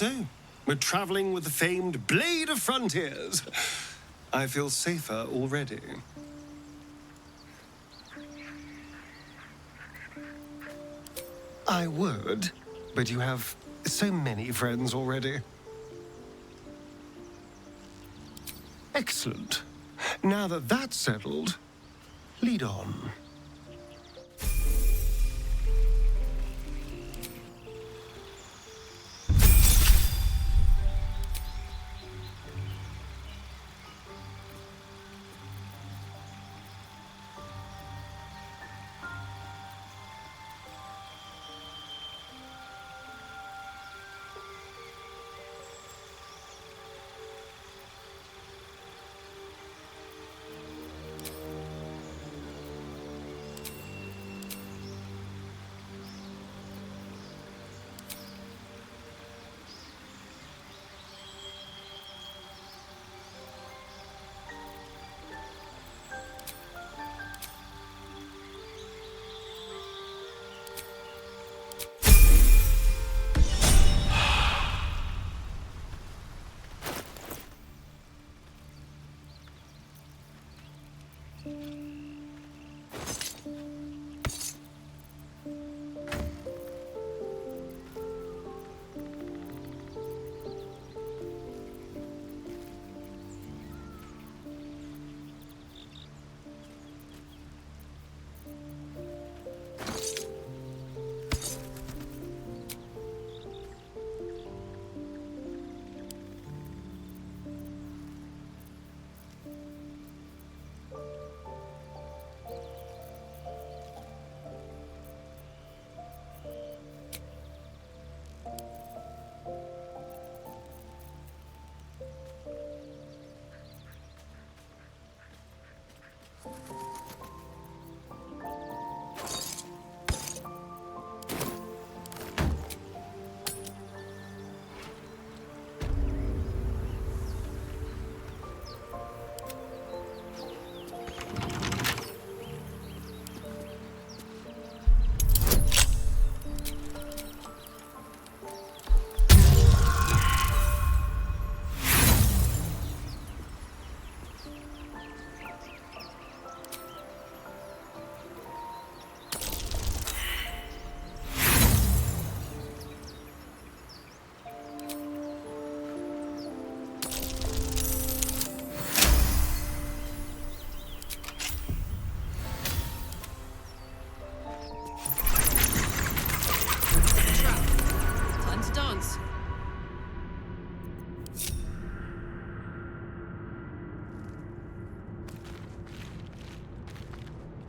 So, we're traveling with the famed Blade of Frontiers. I feel safer already. I would, but you have so many friends already. Excellent. Now that that's settled, lead on.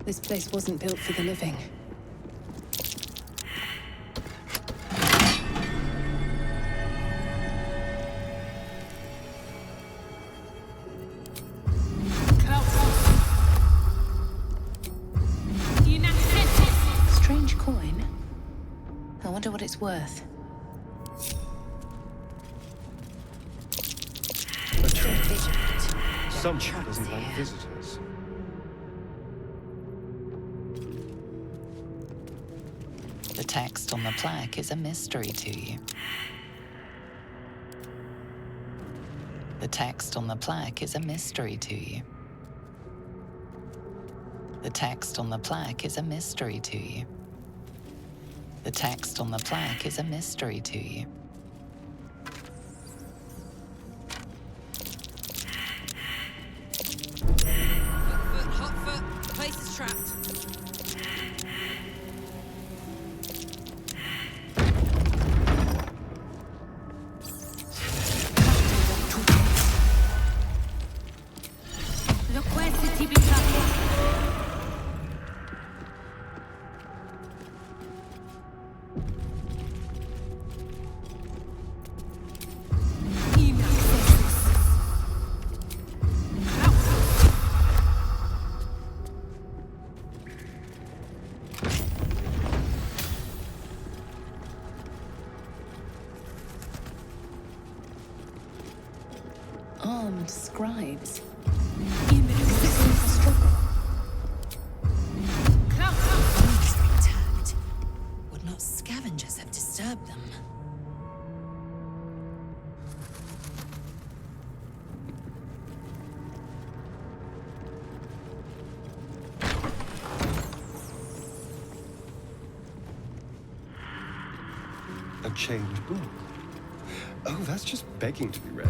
This place wasn't built for the living. Strange coin. I wonder what it's worth. Someone doesn't like visitors. The text on the plaque is a mystery to you. The text on the plaque is a mystery to you. The text on the plaque is a mystery to you. The text on the plaque is a mystery to you. Hot foot, the place is trapped. Armed scribes. Would not scavengers have disturbed them? chained book. Oh, that's just begging to be read.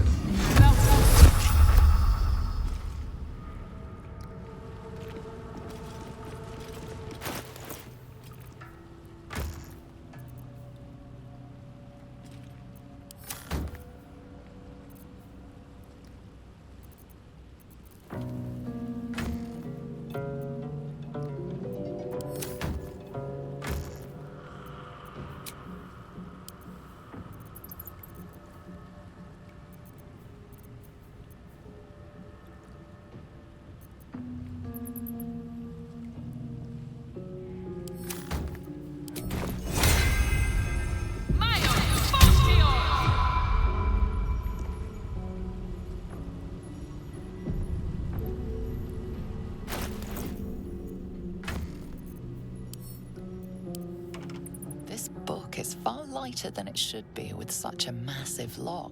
This book is far lighter than it should be with such a massive lock.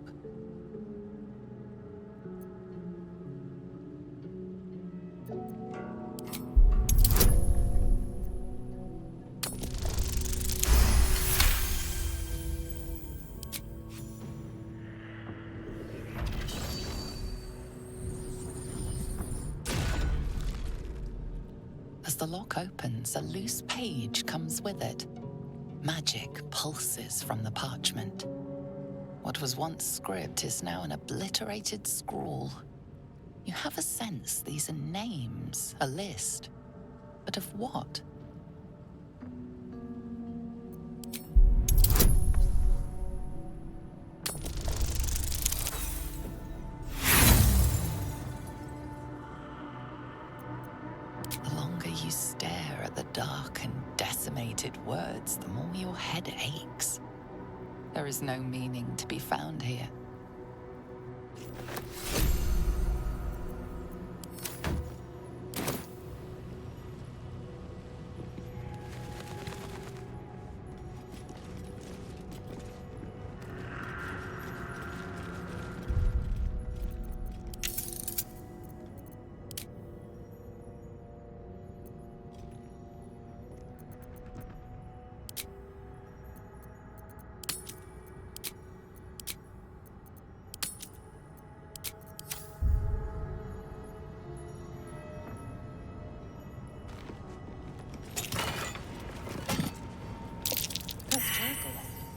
As the lock opens, a loose page comes with it. Magic pulses from the parchment. What was once script is now an obliterated scrawl. You have a sense these are names, a list. But of what? The longer you stare at the dark and decimated words, the more your head aches. There is no meaning to be found here.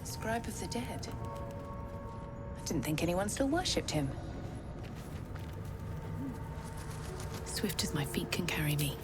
Scribe of the dead. I didn't think anyone still worshipped him. Swift as my feet can carry me.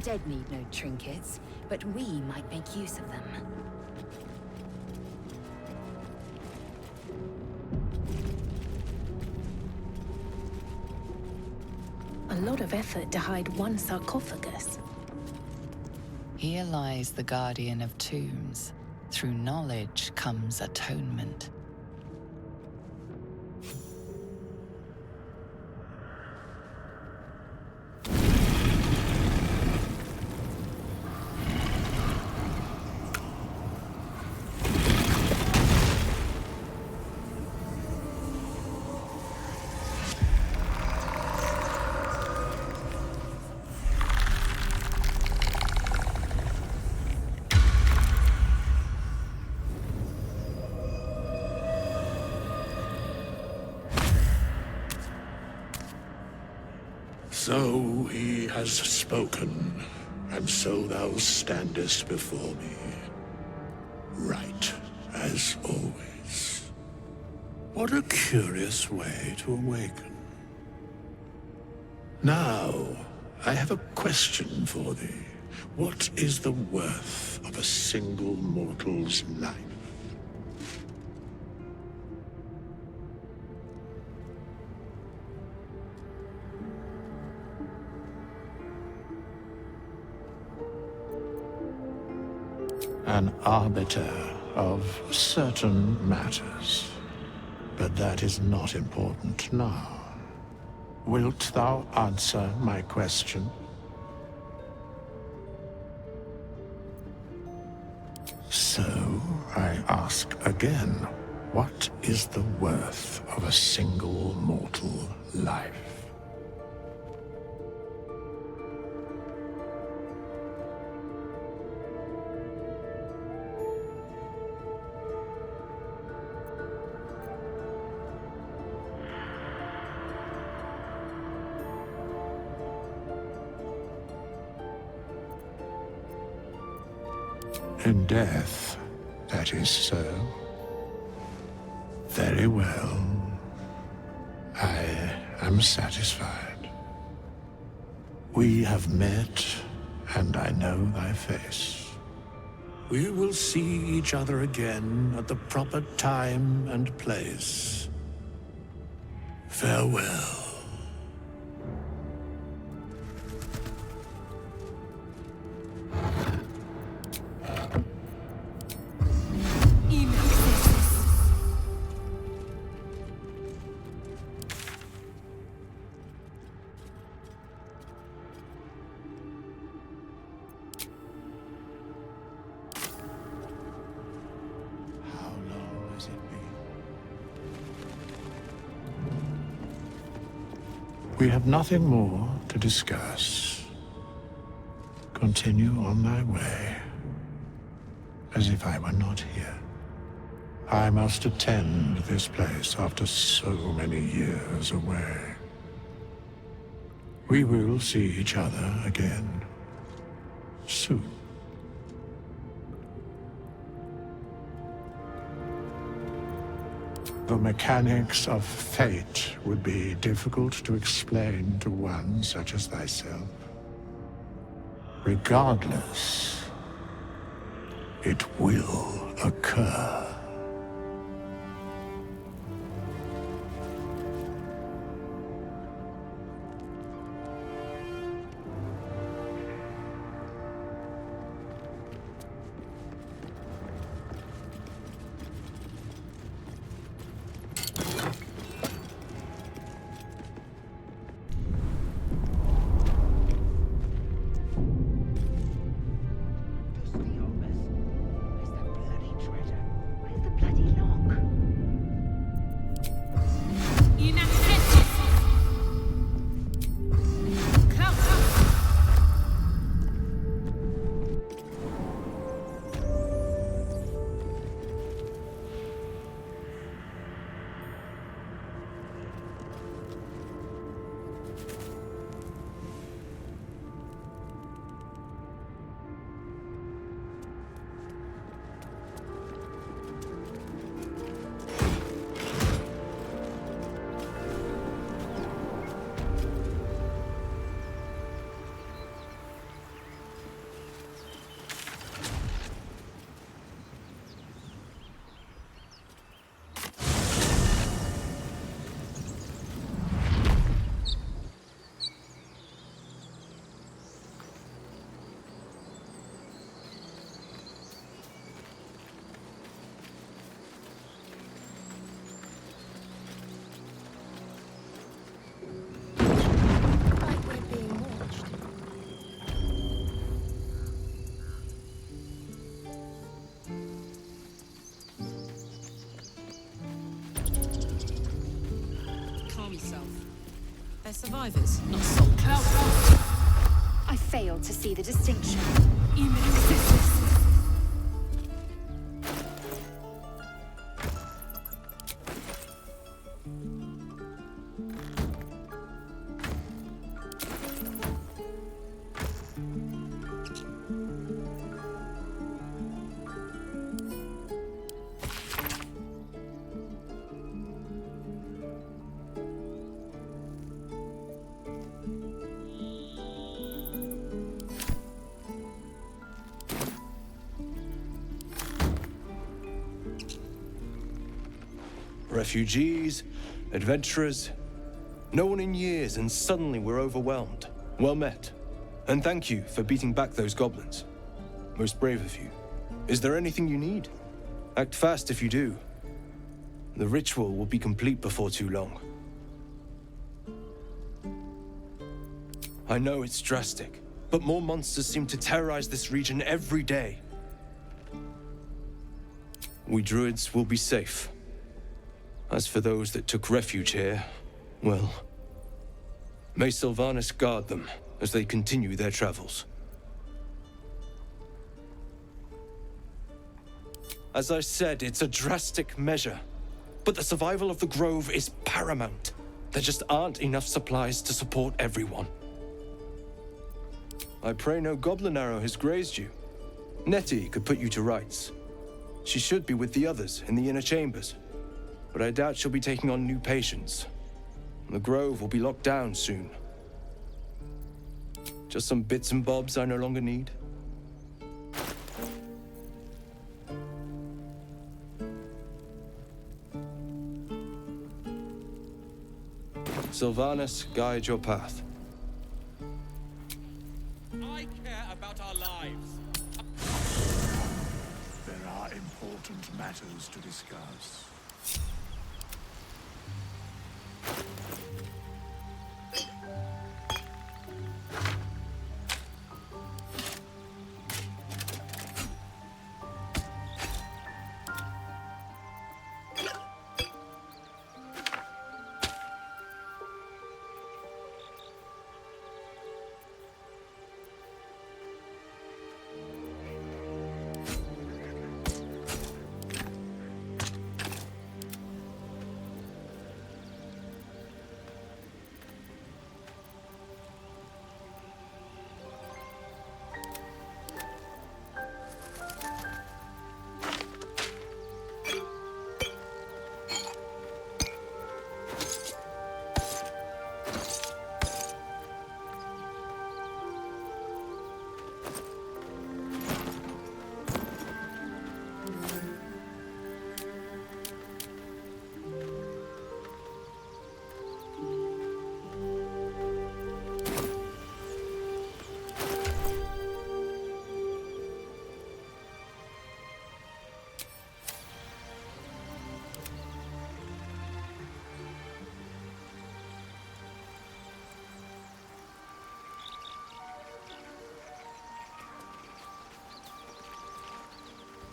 dead need no trinkets, but we might make use of them. A lot of effort to hide one sarcophagus. Here lies the guardian of tombs. Through knowledge comes atonement. So he has spoken, and so thou standest before me. Right, as always. What a curious way to awaken. Now, I have a question for thee. What is the worth of a single mortal's life? An arbiter of certain matters. But that is not important now. Wilt thou answer my question? So, I ask again, what is the worth of a single mortal life? In death, that is so. Very well. I am satisfied. We have met, and I know thy face. We will see each other again at the proper time and place. Farewell. We have nothing more to discuss. Continue on thy way, as if I were not here. I must attend this place after so many years away. We will see each other again soon. The mechanics of fate would be difficult to explain to one such as thyself. Regardless, it will occur. yourself. They're survivors, not soldiers. I fail to see the distinction. Refugees, adventurers, no one in years, and suddenly we're overwhelmed. Well met. And thank you for beating back those goblins. Most brave of you. Is there anything you need? Act fast if you do. The ritual will be complete before too long. I know it's drastic, but more monsters seem to terrorize this region every day. We druids will be safe. As for those that took refuge here, well, may Sylvanas guard them as they continue their travels. As I said, it's a drastic measure, but the survival of the Grove is paramount. There just aren't enough supplies to support everyone. I pray no goblin arrow has grazed you. Nettie could put you to rights. She should be with the others in the inner chambers, but I doubt she'll be taking on new patients. The Grove will be locked down soon. Just some bits and bobs I no longer need. Sylvanas, guide your path. I care about our lives. There are important matters to discuss.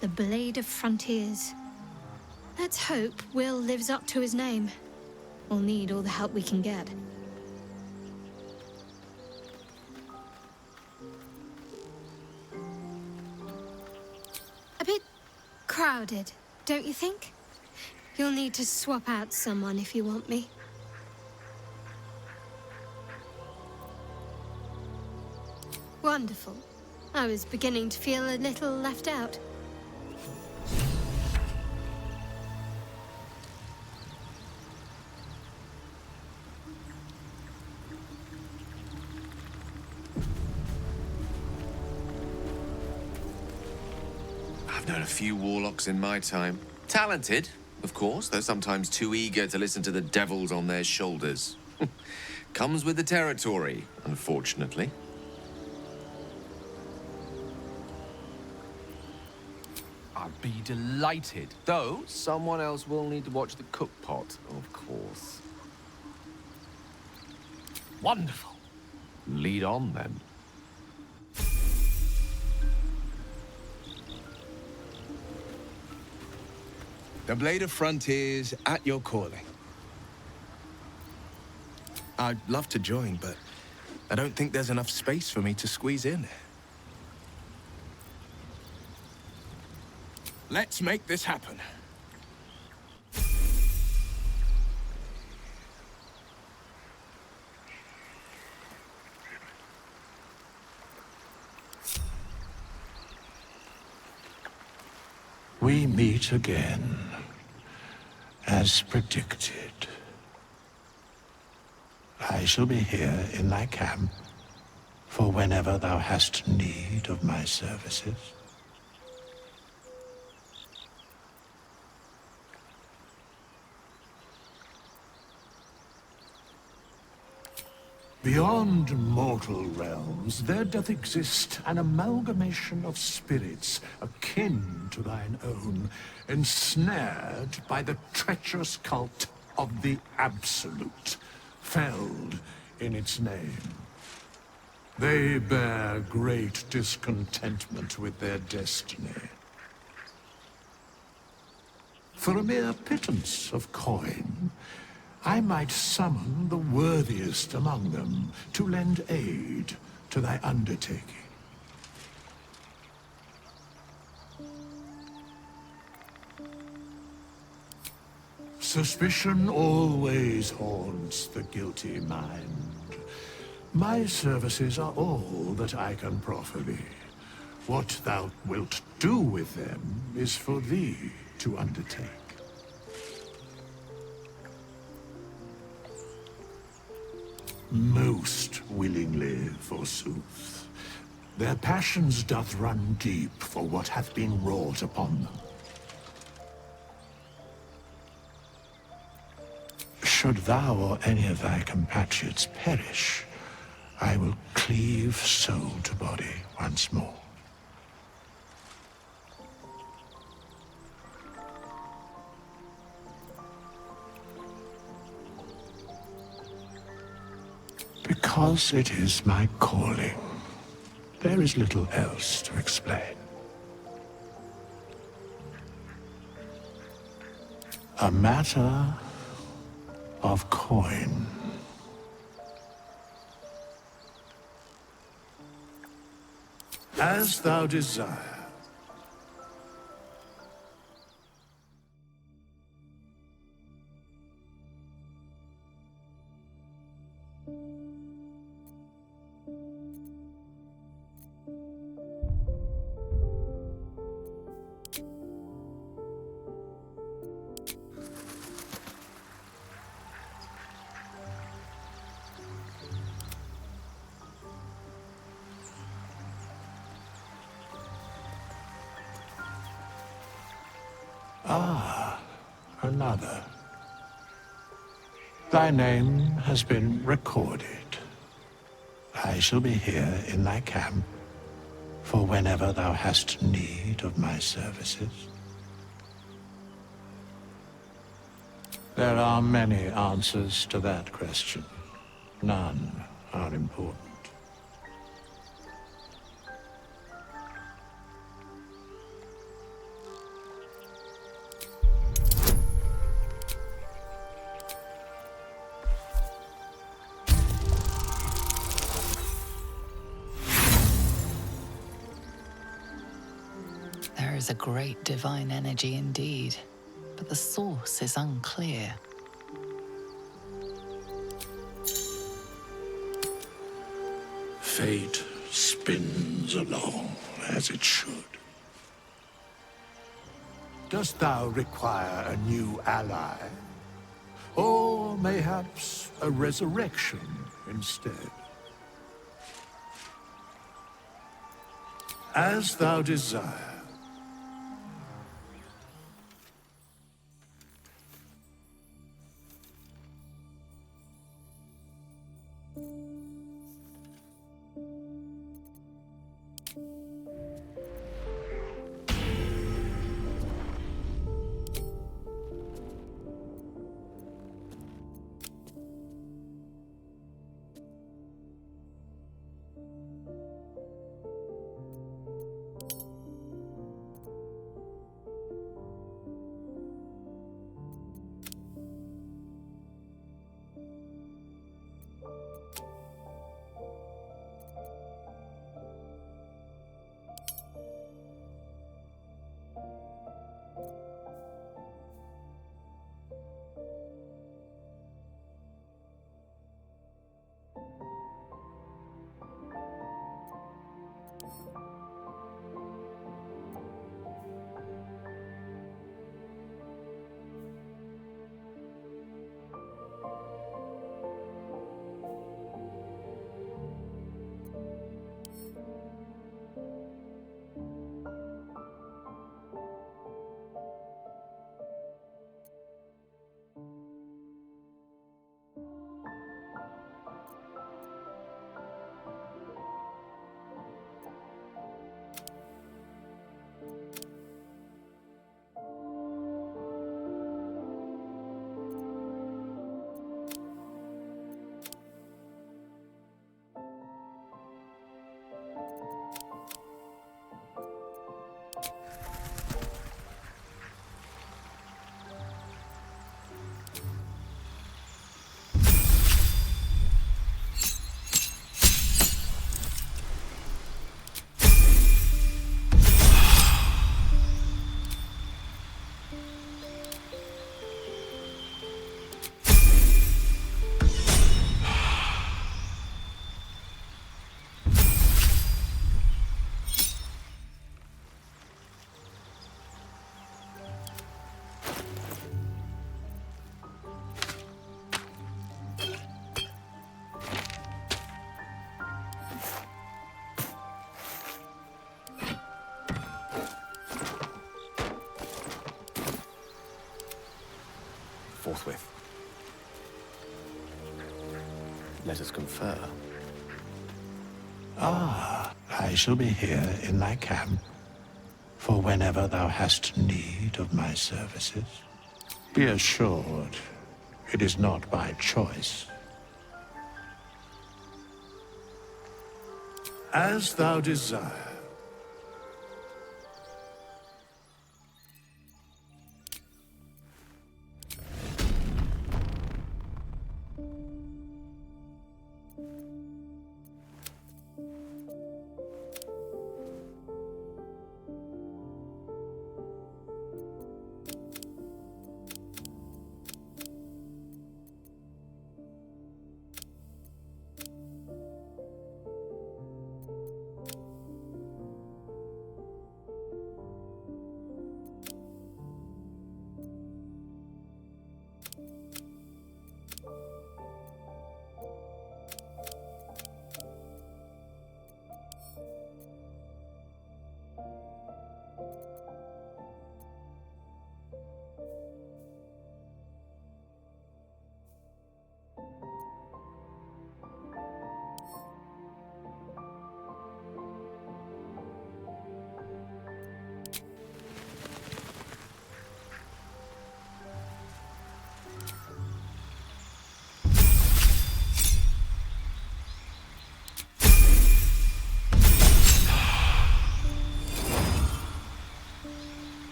The Blade of Frontiers. Let's hope Will lives up to his name. We'll need all the help we can get. A bit crowded, don't you think? You'll need to swap out someone if you want me. Wonderful. I was beginning to feel a little left out. I've known a few warlocks in my time. Talented, of course, though sometimes too eager to listen to the devils on their shoulders. Comes with the territory, unfortunately. I'd be delighted. Though, someone else will need to watch the cook pot, of course. Wonderful. Lead on, then. The Blade of Frontiers at your calling. I'd love to join, but I don't think there's enough space for me to squeeze in. Let's make this happen. We meet again, as predicted. I shall be here in thy camp, for whenever thou hast need of my services. Beyond mortal realms, there doth exist an amalgamation of spirits akin to thine own, ensnared by the treacherous cult of the Absolute, felled in its name. They bear great discontentment with their destiny. For a mere pittance of coin, I might summon the worthiest among them to lend aid to thy undertaking. Suspicion always haunts the guilty mind. My services are all that I can proffer thee. What thou wilt do with them is for thee to undertake. Most willingly, forsooth. Their passions doth run deep for what hath been wrought upon them. Should thou or any of thy compatriots perish, I will cleave soul to body once more. Because it is my calling, there is little else to explain. A matter of coin. As thou desire. Ah, another. Thy name has been recorded. I shall be here in thy camp, for whenever thou hast need of my services. There are many answers to that question. None are important. There is a great divine energy indeed, but the source is unclear. Fate spins along as it should. Dost thou require a new ally? Or mayhaps a resurrection instead? As thou desire. forthwith. Let us confer. I shall be here in thy camp for whenever thou hast need of my services. Be assured, it is not by choice. As thou desire.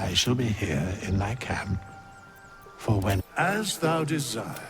I shall be here in thy camp for when as thou desire.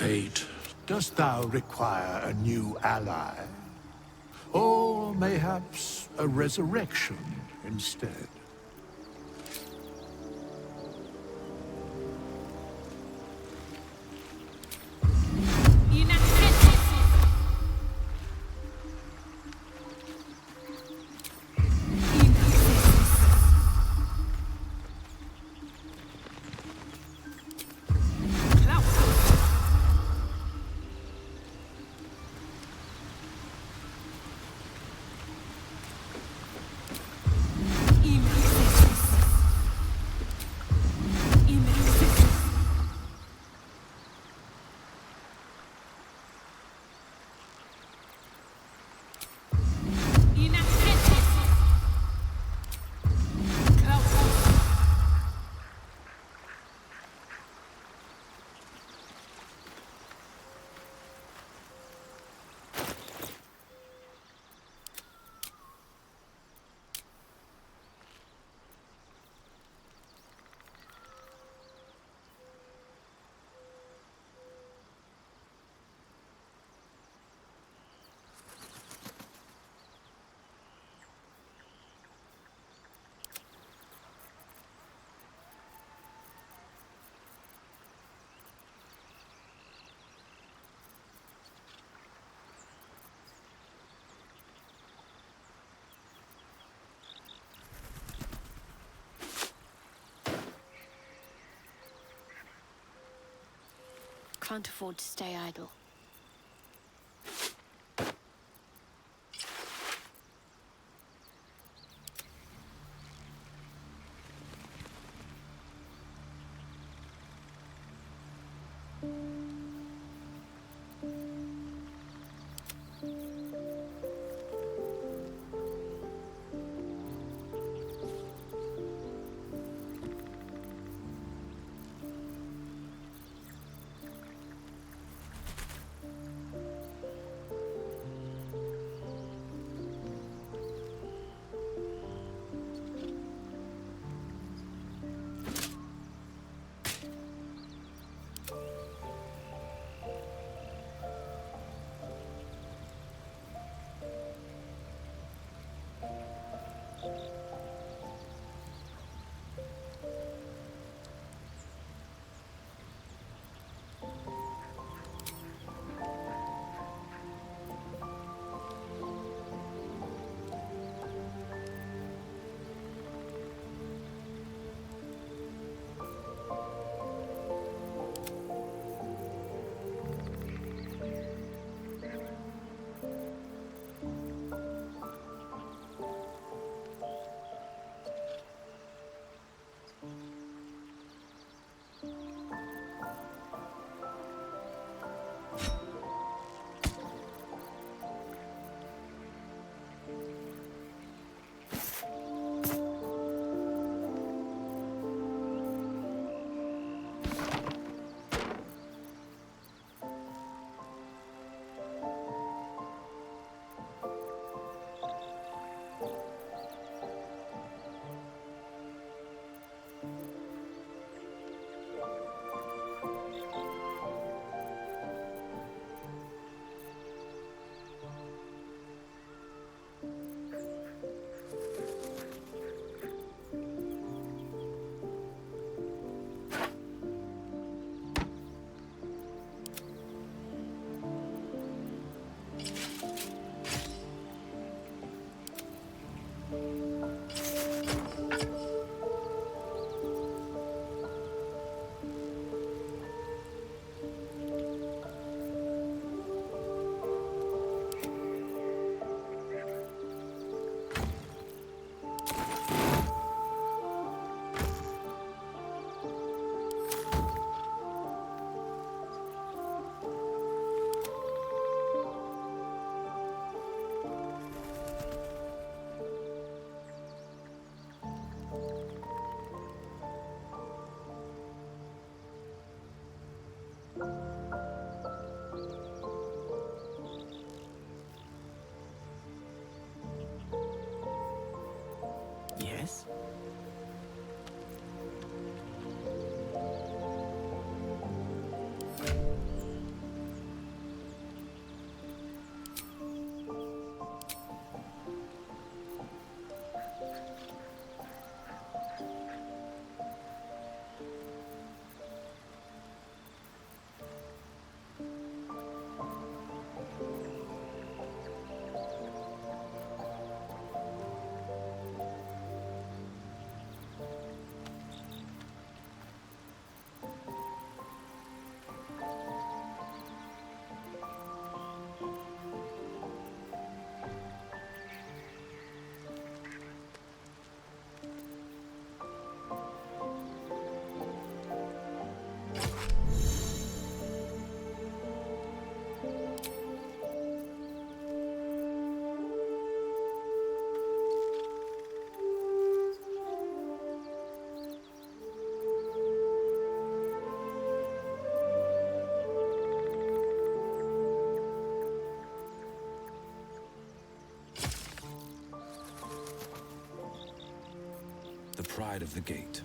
fate, dost thou require a new ally? Or mayhaps a resurrection instead? Can't afford to stay idle. the pride of the gate.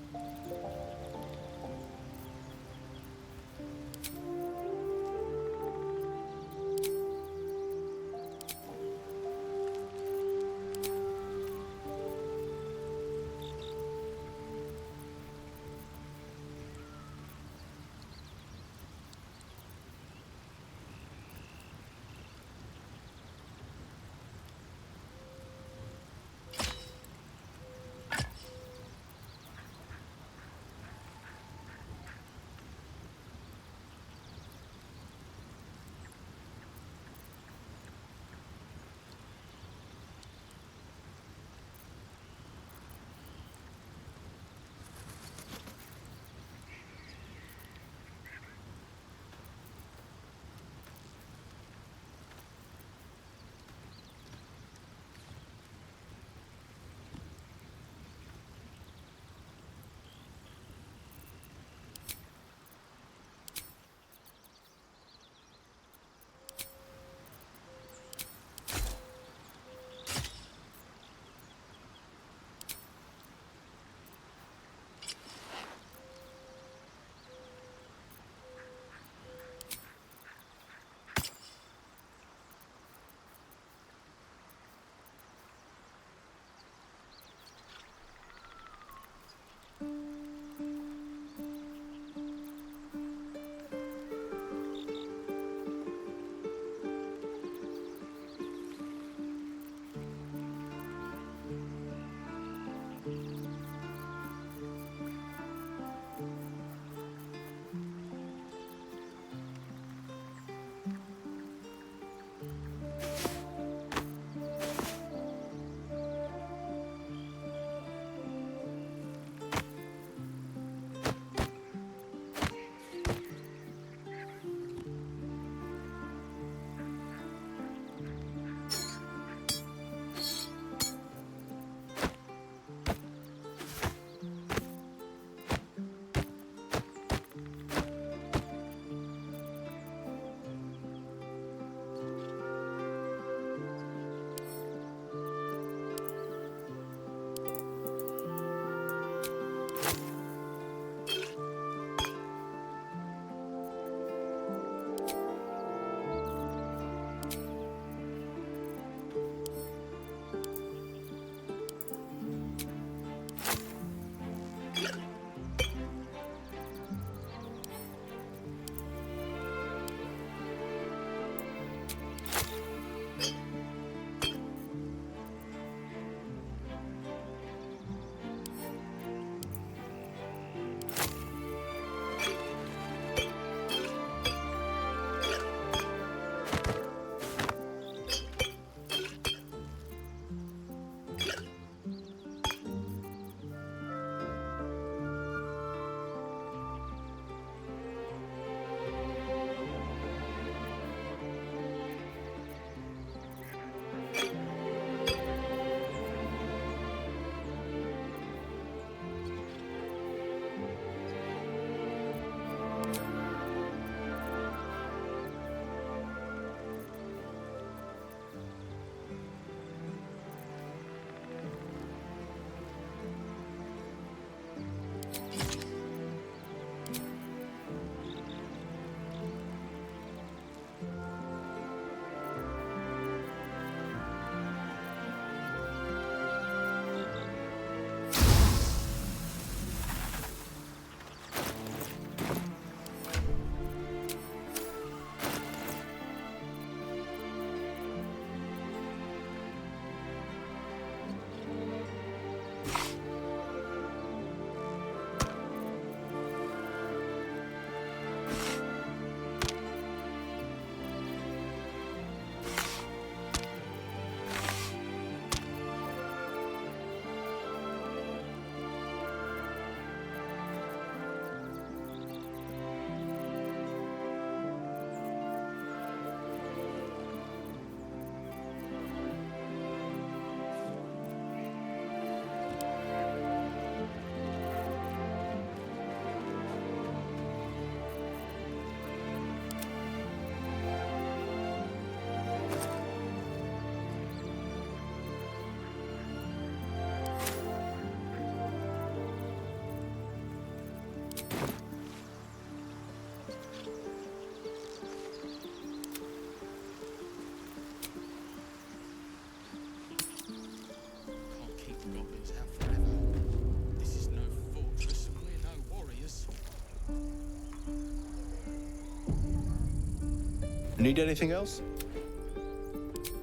Need anything else?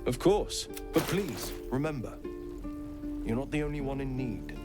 Of course, but please, remember, you're not the only one in need.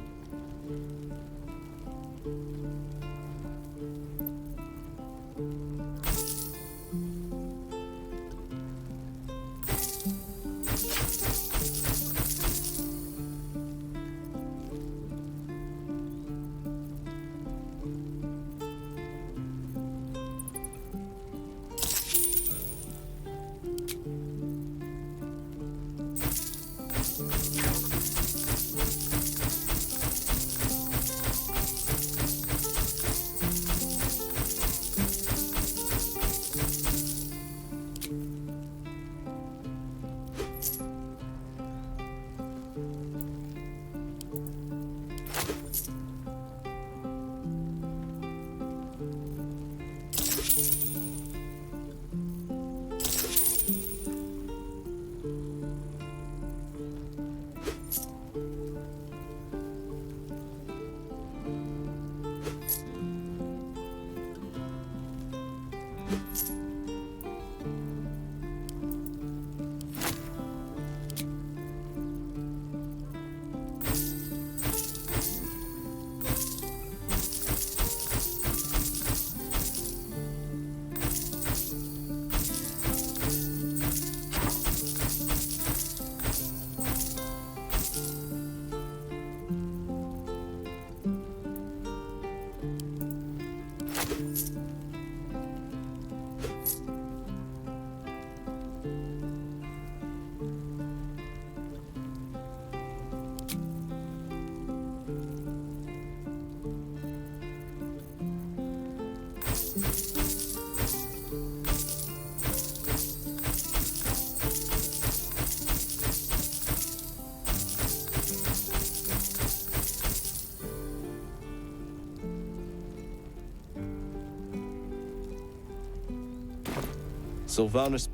Sylvanus.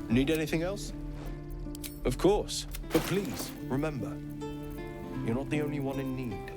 Need anything else? Of course, but please, remember, you're not the only one in need.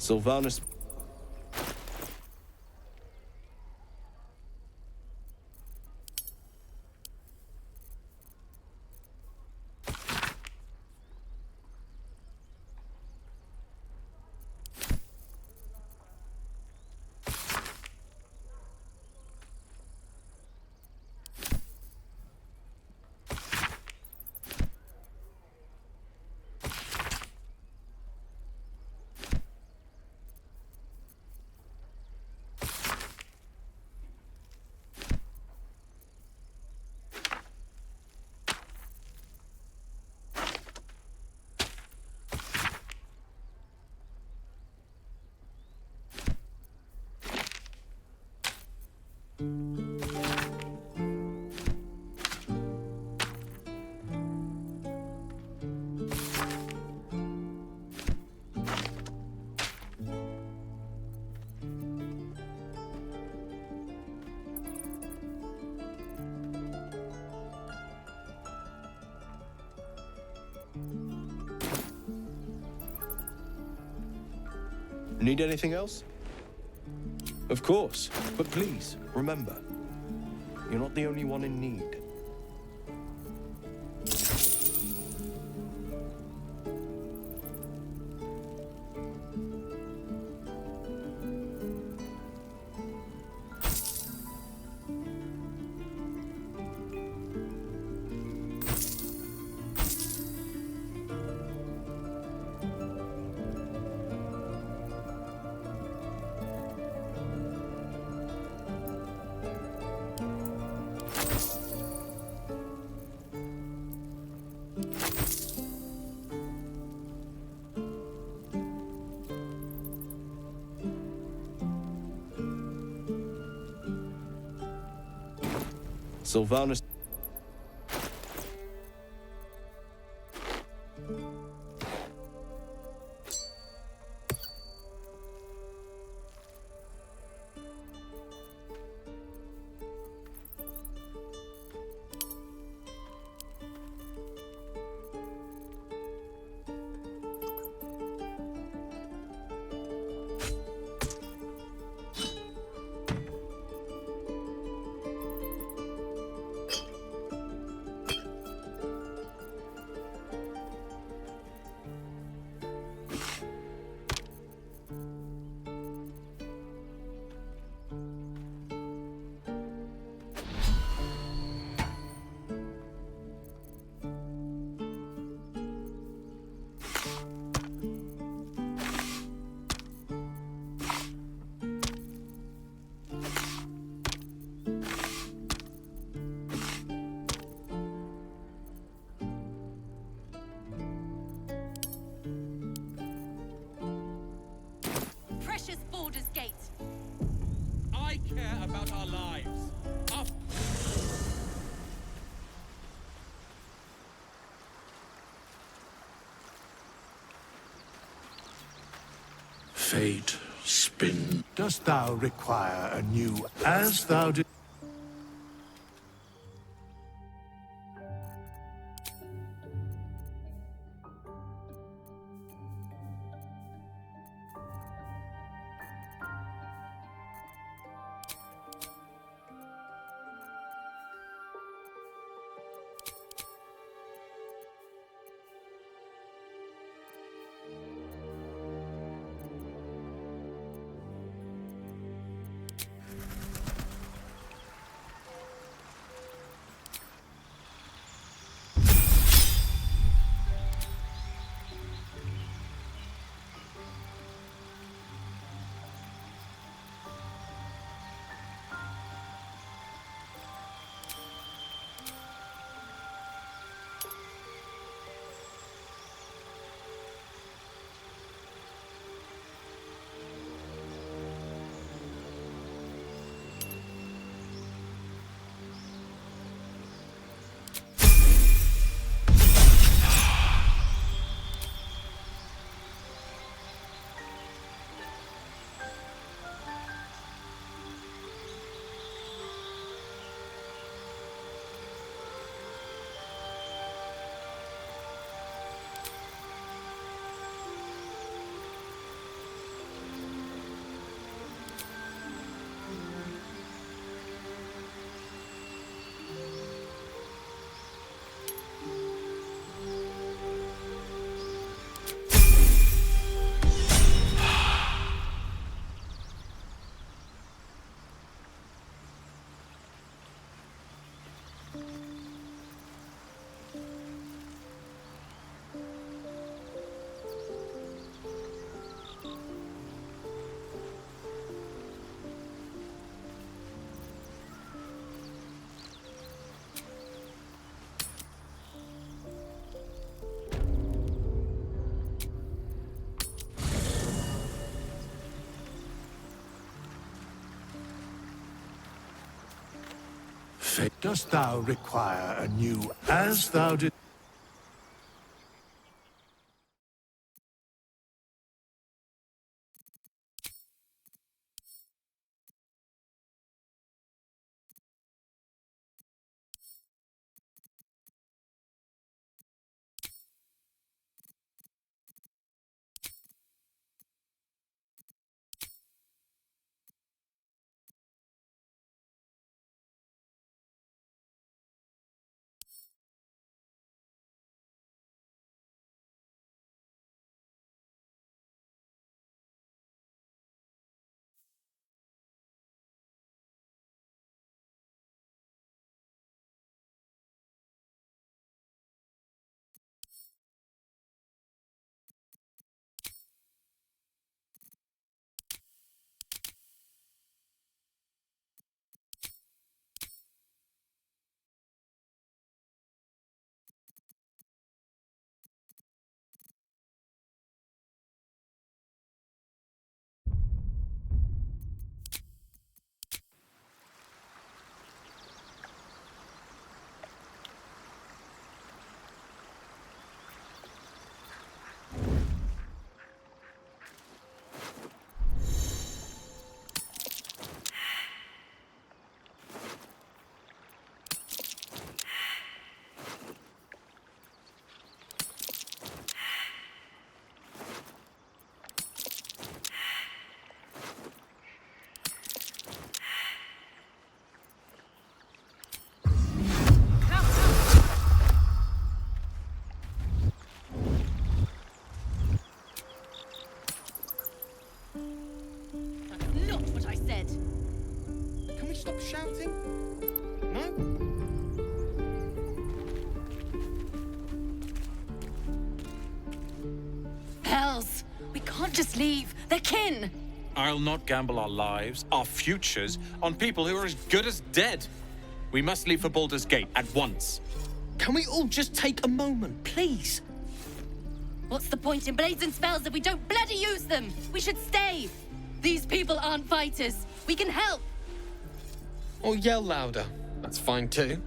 Sylvanus. Need anything else? Of course, but please, remember, you're not the only one in need. Sylvanus. Precious Baldur's Gate. I care about our lives. Fate, spin. Dost thou require a new, as thou did? fate. Dost thou require a new, as thou did? That's not what I said. Can we stop shouting? No? Hells! We can't just leave. They're kin! I'll not gamble our lives, our futures, on people who are as good as dead. We must leave for Baldur's Gate at once. Can we all just take a moment, please? What's the point in blades and spells if we don't bloody use them? We should stay! These people aren't fighters. We can help! Or yell louder. That's fine too.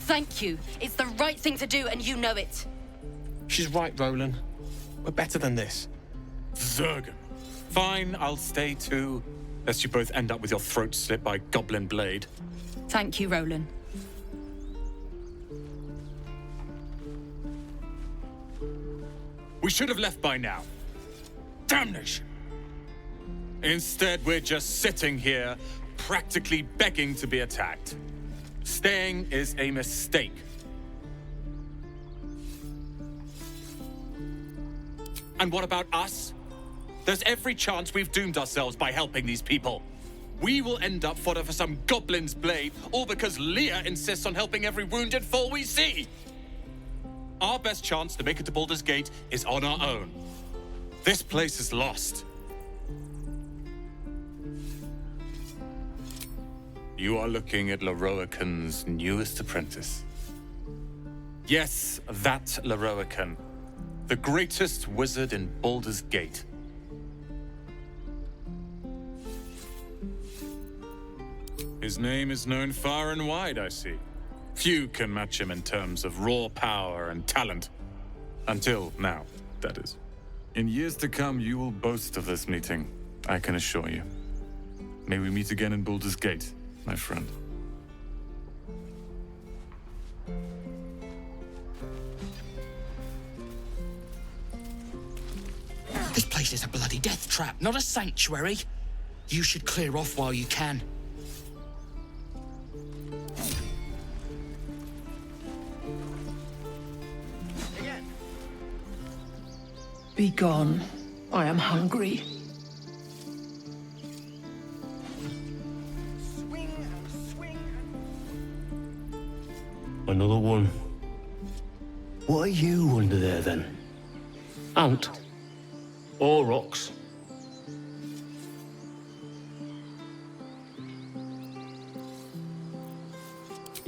Thank you. It's the right thing to do, and you know it. She's right, Roland. We're better than this. Zergan. Fine, I'll stay too. Lest you both end up with your throat slit by Goblin Blade. Thank you, Roland. We should have left by now. Damnation! Instead, we're just sitting here, practically begging to be attacked. Staying is a mistake. And what about us? There's every chance we've doomed ourselves by helping these people. We will end up fodder for some goblin's blade, all because Leah insists on helping every wounded foe we see. Our best chance to make it to Baldur's Gate is on our own. This place is lost. You are looking at Leroican's newest apprentice. Yes, that Leroican. The greatest wizard in Baldur's Gate. His name is known far and wide, I see. Few can match him in terms of raw power and talent. Until now, that is. In years to come, you will boast of this meeting, I can assure you. May we meet again in Baldur's Gate, my friend. This place is a bloody death trap, not a sanctuary. You should clear off while you can. Be gone. I am hungry. Another one. What are you under there, then? Ant? Or rocks?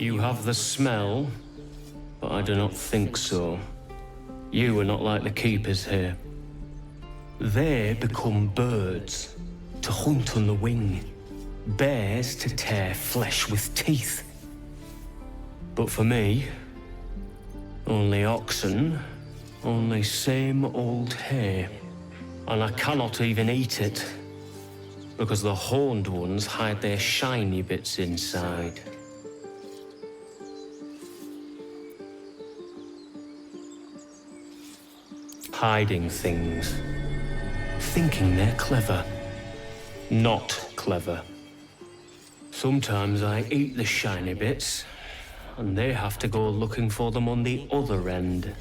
You have the smell, but I do not think so. You are not like the keepers here. They become birds, to hunt on the wing. Bears to tear flesh with teeth. But for me, only oxen, only same old hay. And I cannot even eat it, because the horned ones hide their shiny bits inside. Hiding things. Thinking they're clever. Not clever. Sometimes I eat the shiny bits, and they have to go looking for them on the other end.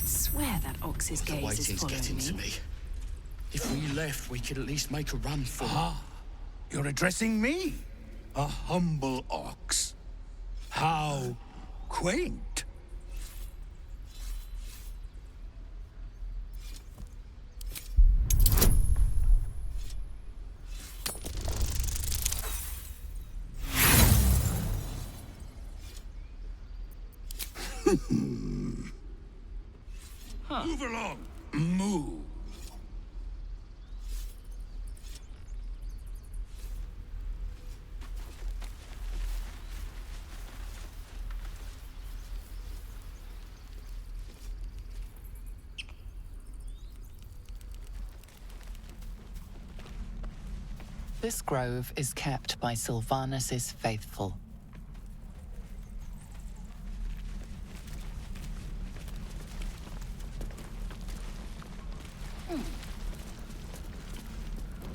Swear that ox's The gaze is waiting's following getting to me. If we left, we could at least make a run for it. You're addressing me, a humble ox. How quaint. Move along. Move. This grove is kept by Sylvanus' faithful.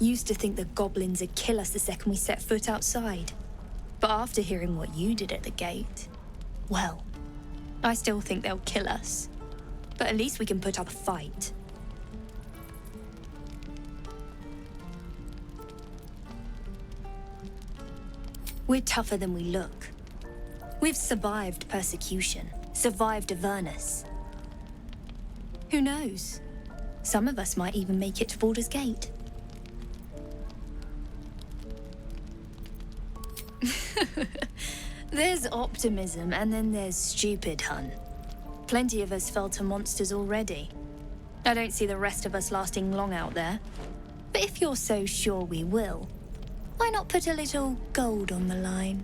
Used to think the goblins would kill us the second we set foot outside. But after hearing what you did at the gate, well, I still think they'll kill us. But at least we can put up a fight. We're tougher than we look. We've survived persecution, survived Avernus. Who knows? Some of us might even make it to Baldur's Gate. There's optimism, and then there's stupid, hun. Plenty of us fell to monsters already. I don't see the rest of us lasting long out there. But if you're so sure we will, why not put a little gold on the line?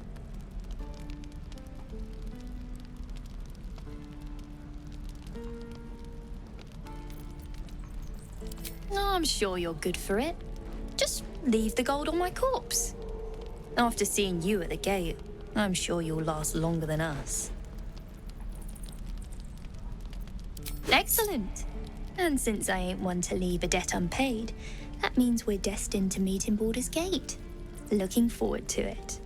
I'm sure you're good for it. Just leave the gold on my corpse. After seeing you at the gate, I'm sure you'll last longer than us. Excellent. And since I ain't one to leave a debt unpaid, that means we're destined to meet in Baldur's Gate. Looking forward to it.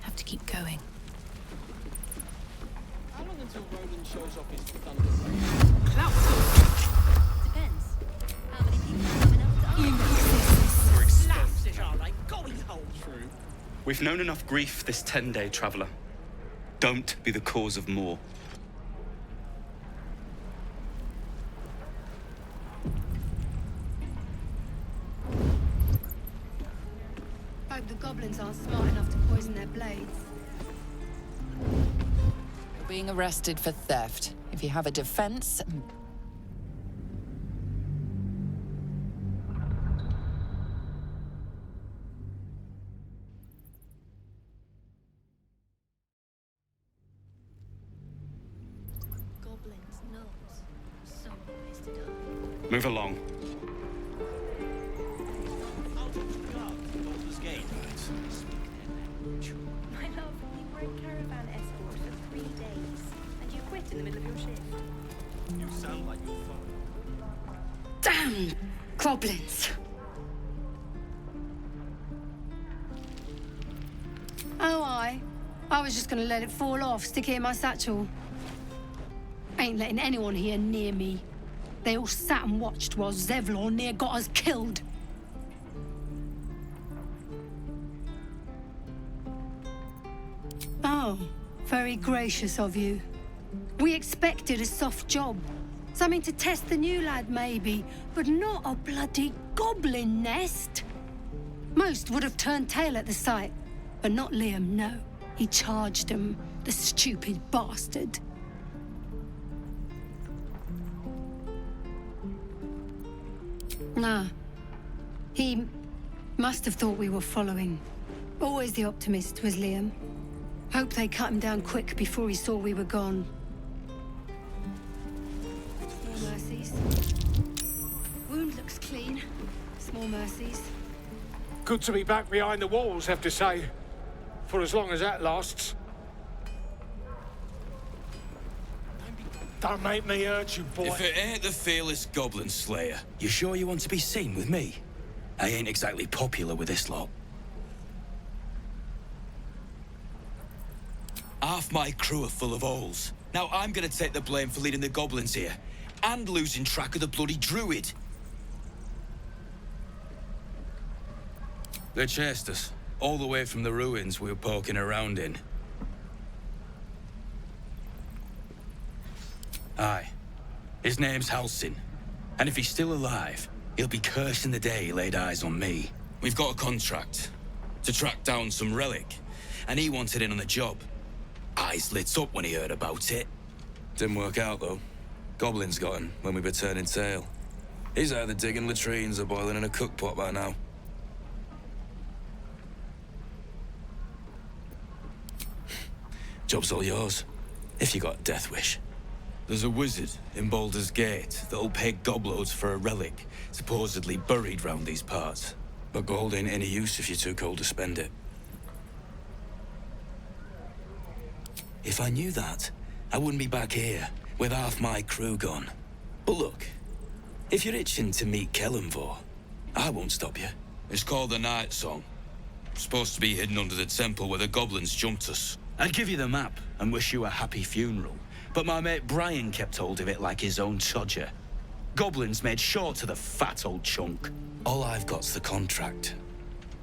Have to keep going. How long until Roland shows off his thunder? Depends. How many people are coming up to We're exposed. True. We've known enough grief this 10-day traveler. Don't be the cause of more. Hope the goblins aren't smart enough to poison their blades. You're being arrested for theft. If you have a defense... Goblins knows. Some ways to die. Move along. My love, you were a caravan escort for 3 days, and you quit in the middle of your shift. You sound like your father. Damn goblins! Oh, I was just gonna let it fall off, stick it in my satchel. Ain't letting anyone here near me. They all sat and watched while Zevlor near got us killed. Oh, very gracious of you. We expected a soft job. Something to test the new lad, maybe, but not a bloody goblin nest. Most would have turned tail at the sight, but not Liam, no. He charged him, the stupid bastard. Nah. He must have thought we were following. Always the optimist was Liam. Hope they cut him down quick before he saw we were gone. Small mercies. Wound looks clean. Small mercies. Good to be back behind the walls, have to say. For as long as that lasts. Don't make me hurt you, boy. If it ain't the fearless Goblin Slayer, you sure you want to be seen with me? I ain't exactly popular with this lot. Half my crew are full of holes. Now I'm gonna take the blame for leading the goblins here, and losing track of the bloody druid. They chased us, all the way from the ruins we were poking around in. Aye. His name's Halsin. And if he's still alive, he'll be cursing the day he laid eyes on me. We've got a contract to track down some relic, and he wanted in on the job. Eyes lit up when he heard about it. Didn't work out, though. Goblins got him when we were turning tail. He's either digging latrines or boiling in a cookpot by now. Job's all yours, if you got a death wish. There's a wizard in Baldur's Gate that'll pay gobloads for a relic, supposedly buried round these parts. But gold ain't any use if you're too cold to spend it. If I knew that, I wouldn't be back here, with half my crew gone. But look, if you're itching to meet Kellenvor, I won't stop you. It's called the Night Song. Supposed to be hidden under the temple where the goblins jumped us. I'd give you the map and wish you a happy funeral, but my mate Brian kept hold of it like his own todger. Goblins made short to the fat old chunk. All I've got's the contract.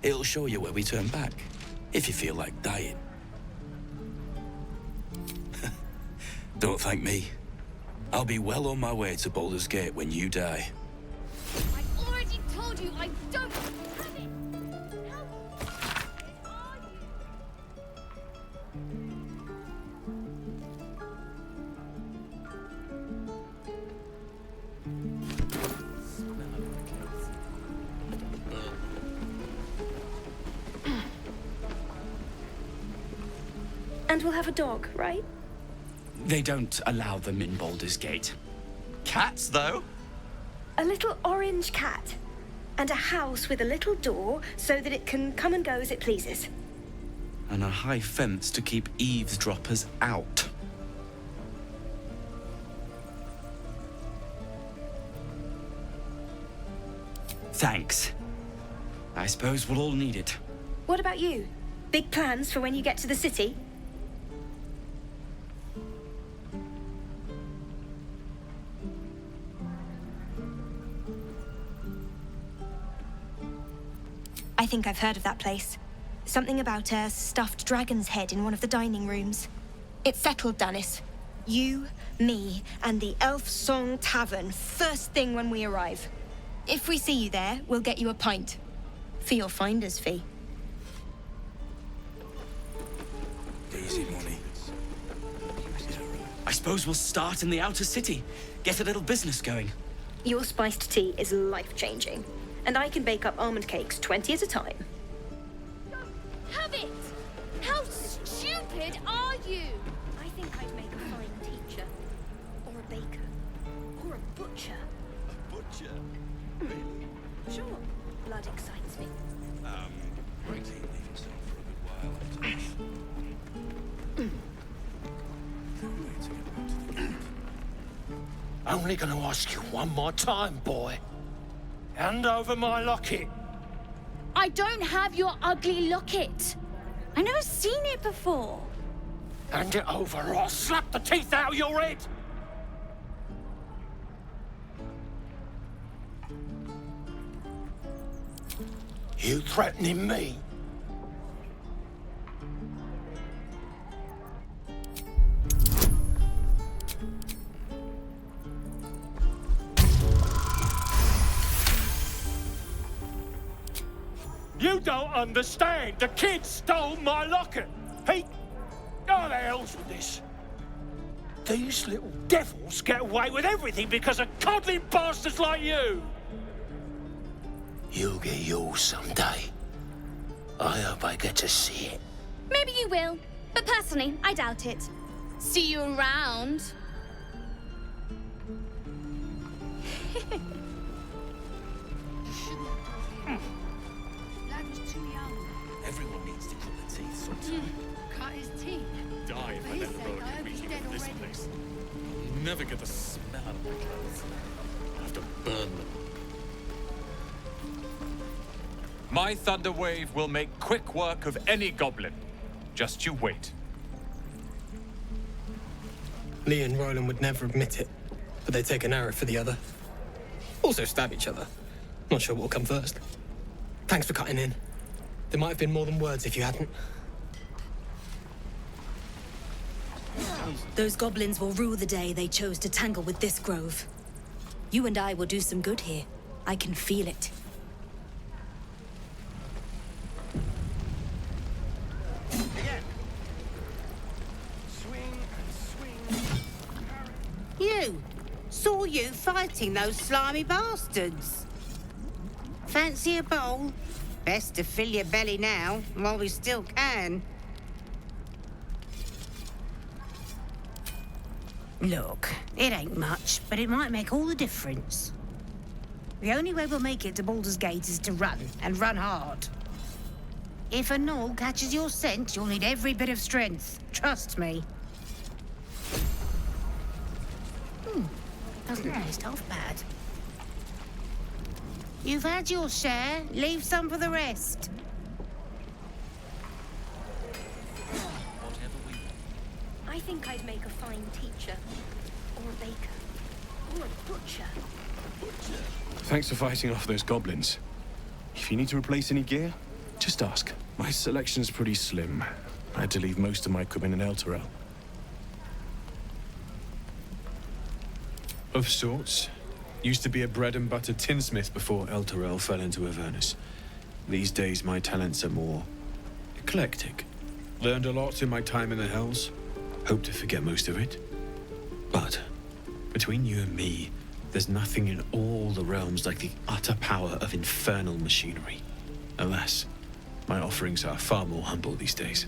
It'll show you where we turn back, if you feel like dying. Don't thank me. I'll be well on my way to Baldur's Gate when you die. I've already told you I don't have it! And we'll have a dog, right? They don't allow them in Baldur's Gate. Cats, though? A little orange cat. And a house with a little door so that it can come and go as it pleases. And a high fence to keep eavesdroppers out. Thanks. I suppose we'll all need it. What about you? Big plans for when you get to the city? I think I've heard of that place. Something about a stuffed dragon's head in one of the dining rooms. It's settled, Dennis. You, me, and the Elf Song Tavern first thing when we arrive. If we see you there, we'll get you a pint. For your finder's fee. I suppose we'll start in the outer city. Get a little business going. Your spiced tea is life-changing, and I can bake up almond cakes 20 at a time. Have it! How stupid are you? I think I'd make a fine teacher, or a baker, or a butcher. A butcher? Really? Sure, blood excites me. Briggs ain't leaving so for a good while. Only gonna ask you one more time, boy. Hand over my locket. I don't have your ugly locket. I've never seen it before. Hand it over or I'll slap the teeth out of your head. You threatening me? You don't understand. The kid stole my locket. He... Oh, the hell's with this? These little devils get away with everything because of coddling bastards like you. You'll get yours someday. I hope I get to see it. Maybe you will, but personally, I doubt it. See you around. Lad was too young. Everyone needs to cut their teeth sometime. Cut his teeth. Die if For I his let sake, the road I hope get he's me dead from this already. place. I'll never get the smell out of my clothes. I'll have to burn them. My thunder wave will make quick work of any goblin. Just you wait. Lee and Roland would never admit it, but they'd take an arrow for the other. Also stab each other. Not sure what will come first. Thanks for cutting in. There might have been more than words if you hadn't. Those goblins will rue the day they chose to tangle with this grove. You and I will do some good here. I can feel it. You! Saw you fighting those slimy bastards. Fancy a bowl? Best to fill your belly now, while we still can. Look, it ain't much, but it might make all the difference. The only way we'll make it to Baldur's Gate is to run, and run hard. If a gnoll catches your scent, you'll need every bit of strength. Trust me. Doesn't taste half bad. You've had your share. Leave some for the rest. I think I'd make a fine teacher, or a baker, or a butcher. Thanks for fighting off those goblins. If you need to replace any gear, just ask. My selection's pretty slim. I had to leave most of my equipment in Elturel. Of sorts. Used to be a bread and butter tinsmith before Elturel fell into Avernus. These days my talents are more eclectic. Learned a lot in my time in the Hells. Hope to forget most of it. But between you and me, there's nothing in all the realms like the utter power of infernal machinery. Alas, my offerings are far more humble these days.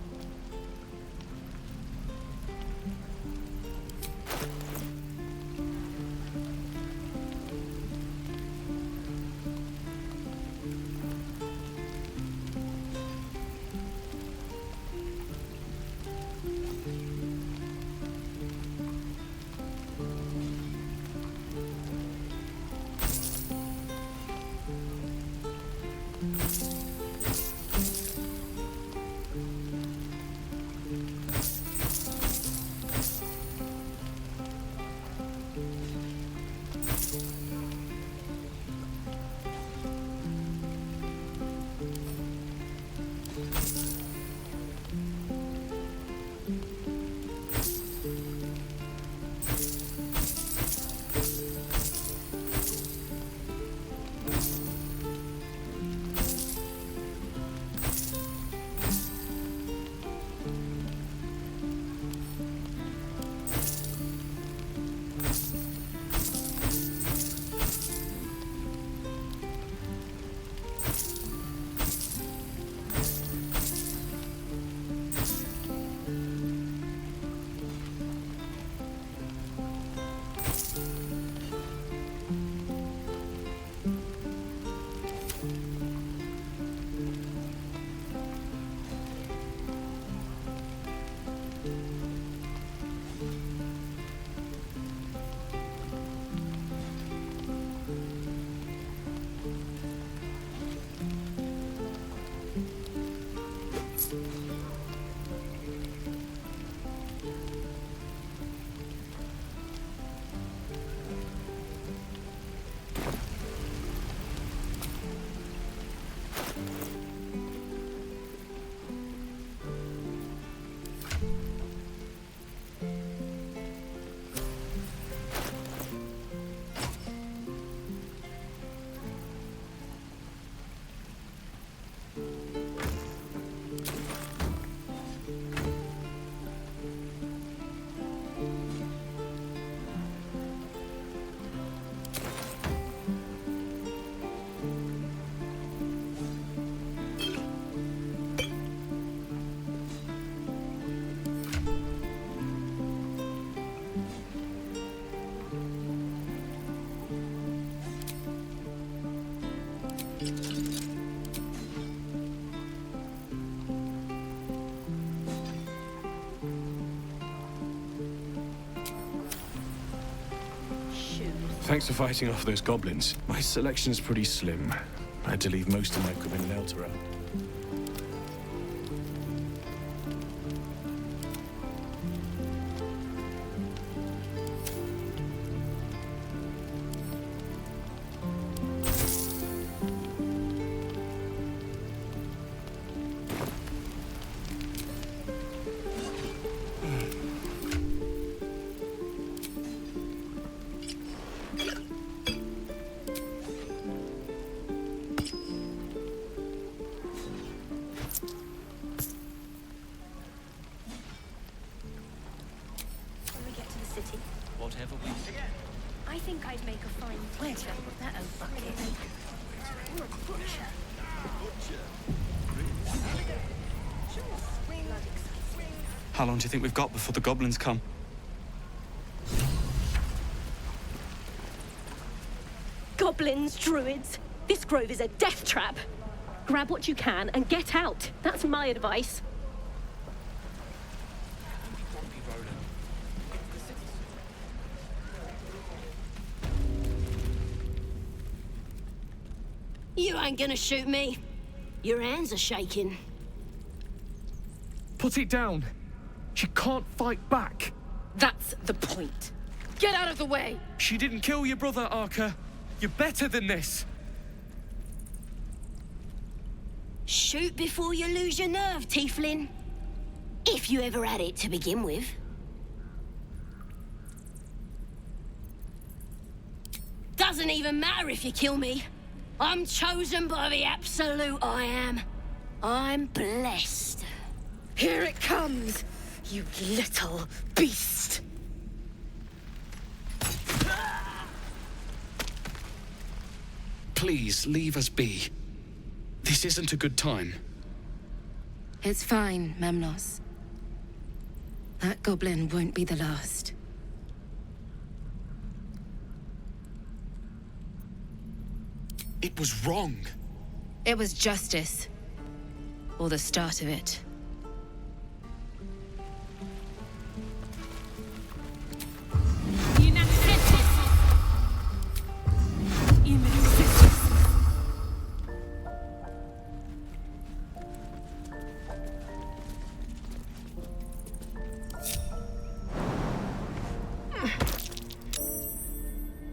Thanks for fighting off those goblins. My selection's pretty slim. I had to leave most of my equipment in Elturel. Whatever we... I think I'd make a fine... Where'd I put that old bucket? You're a butcher. How long do you think we've got before the goblins come? Goblins, druids. This grove is a death trap. Grab what you can and get out. That's my advice. You ain't gonna shoot me. Your hands are shaking. Put it down. She can't fight back. That's the point. Get out of the way! She didn't kill your brother, Arca. You're better than this. Shoot before you lose your nerve, Tieflin. If you ever had it to begin with. Doesn't even matter if you kill me. I'm chosen by the absolute I am. I'm blessed. Here it comes, you little beast. Please, leave us be. This isn't a good time. It's fine, Memnos. That goblin won't be the last. It was wrong. It was justice. Or the start of it.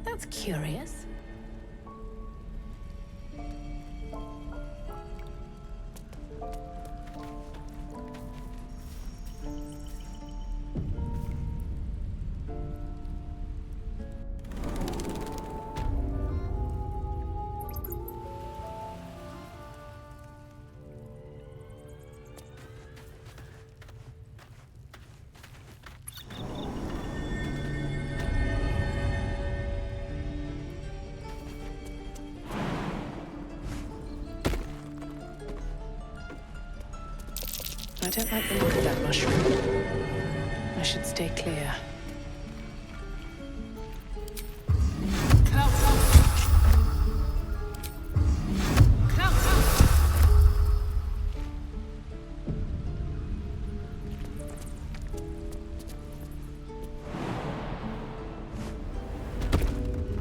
That's curious. I don't like the look of that mushroom. I should stay clear.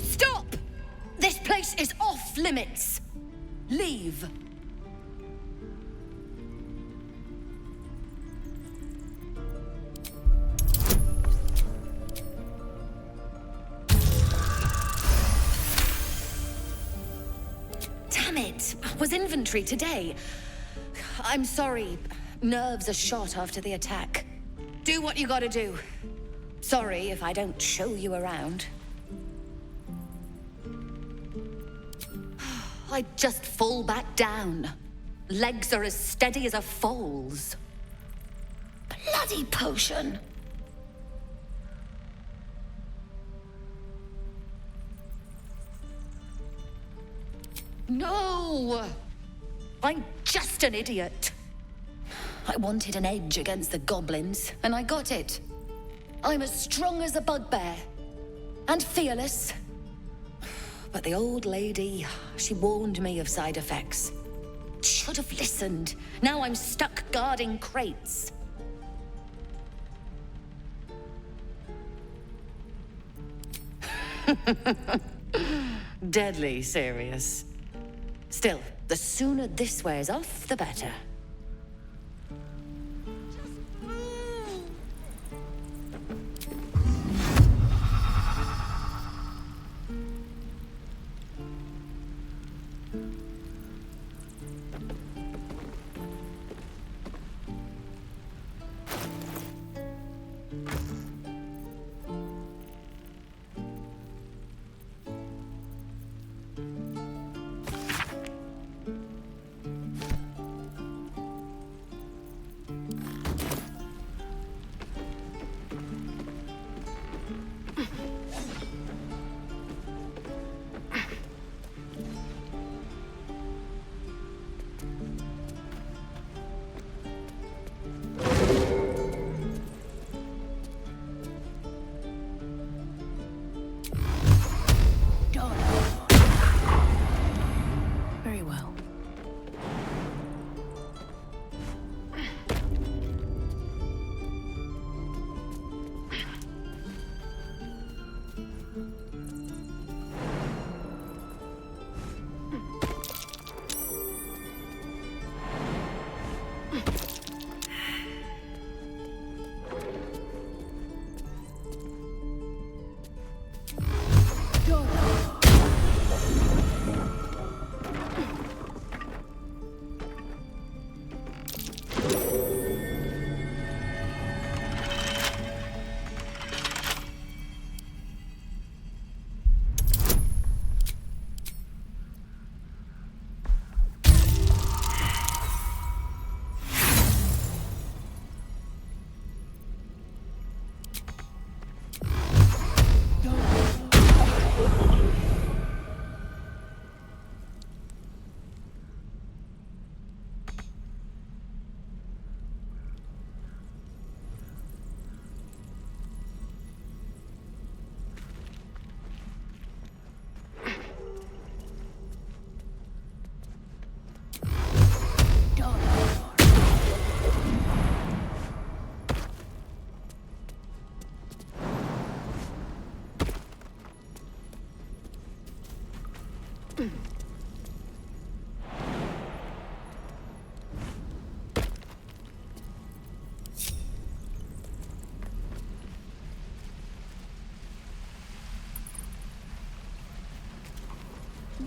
Stop! This place is off limits. Leave. Was inventory today. I'm sorry. Nerves are shot after the attack. Do what you gotta do. Sorry if I don't show you around. I just fall back down. Legs are as steady as a foal's. Bloody potion. No! I'm just an idiot. I wanted an edge against the goblins, and I got it. I'm as strong as a bugbear. And fearless. But the old lady, she warned me of side effects. Should have listened. Now I'm stuck guarding crates. Deadly serious. Still, the sooner this wears off, the better. Very well.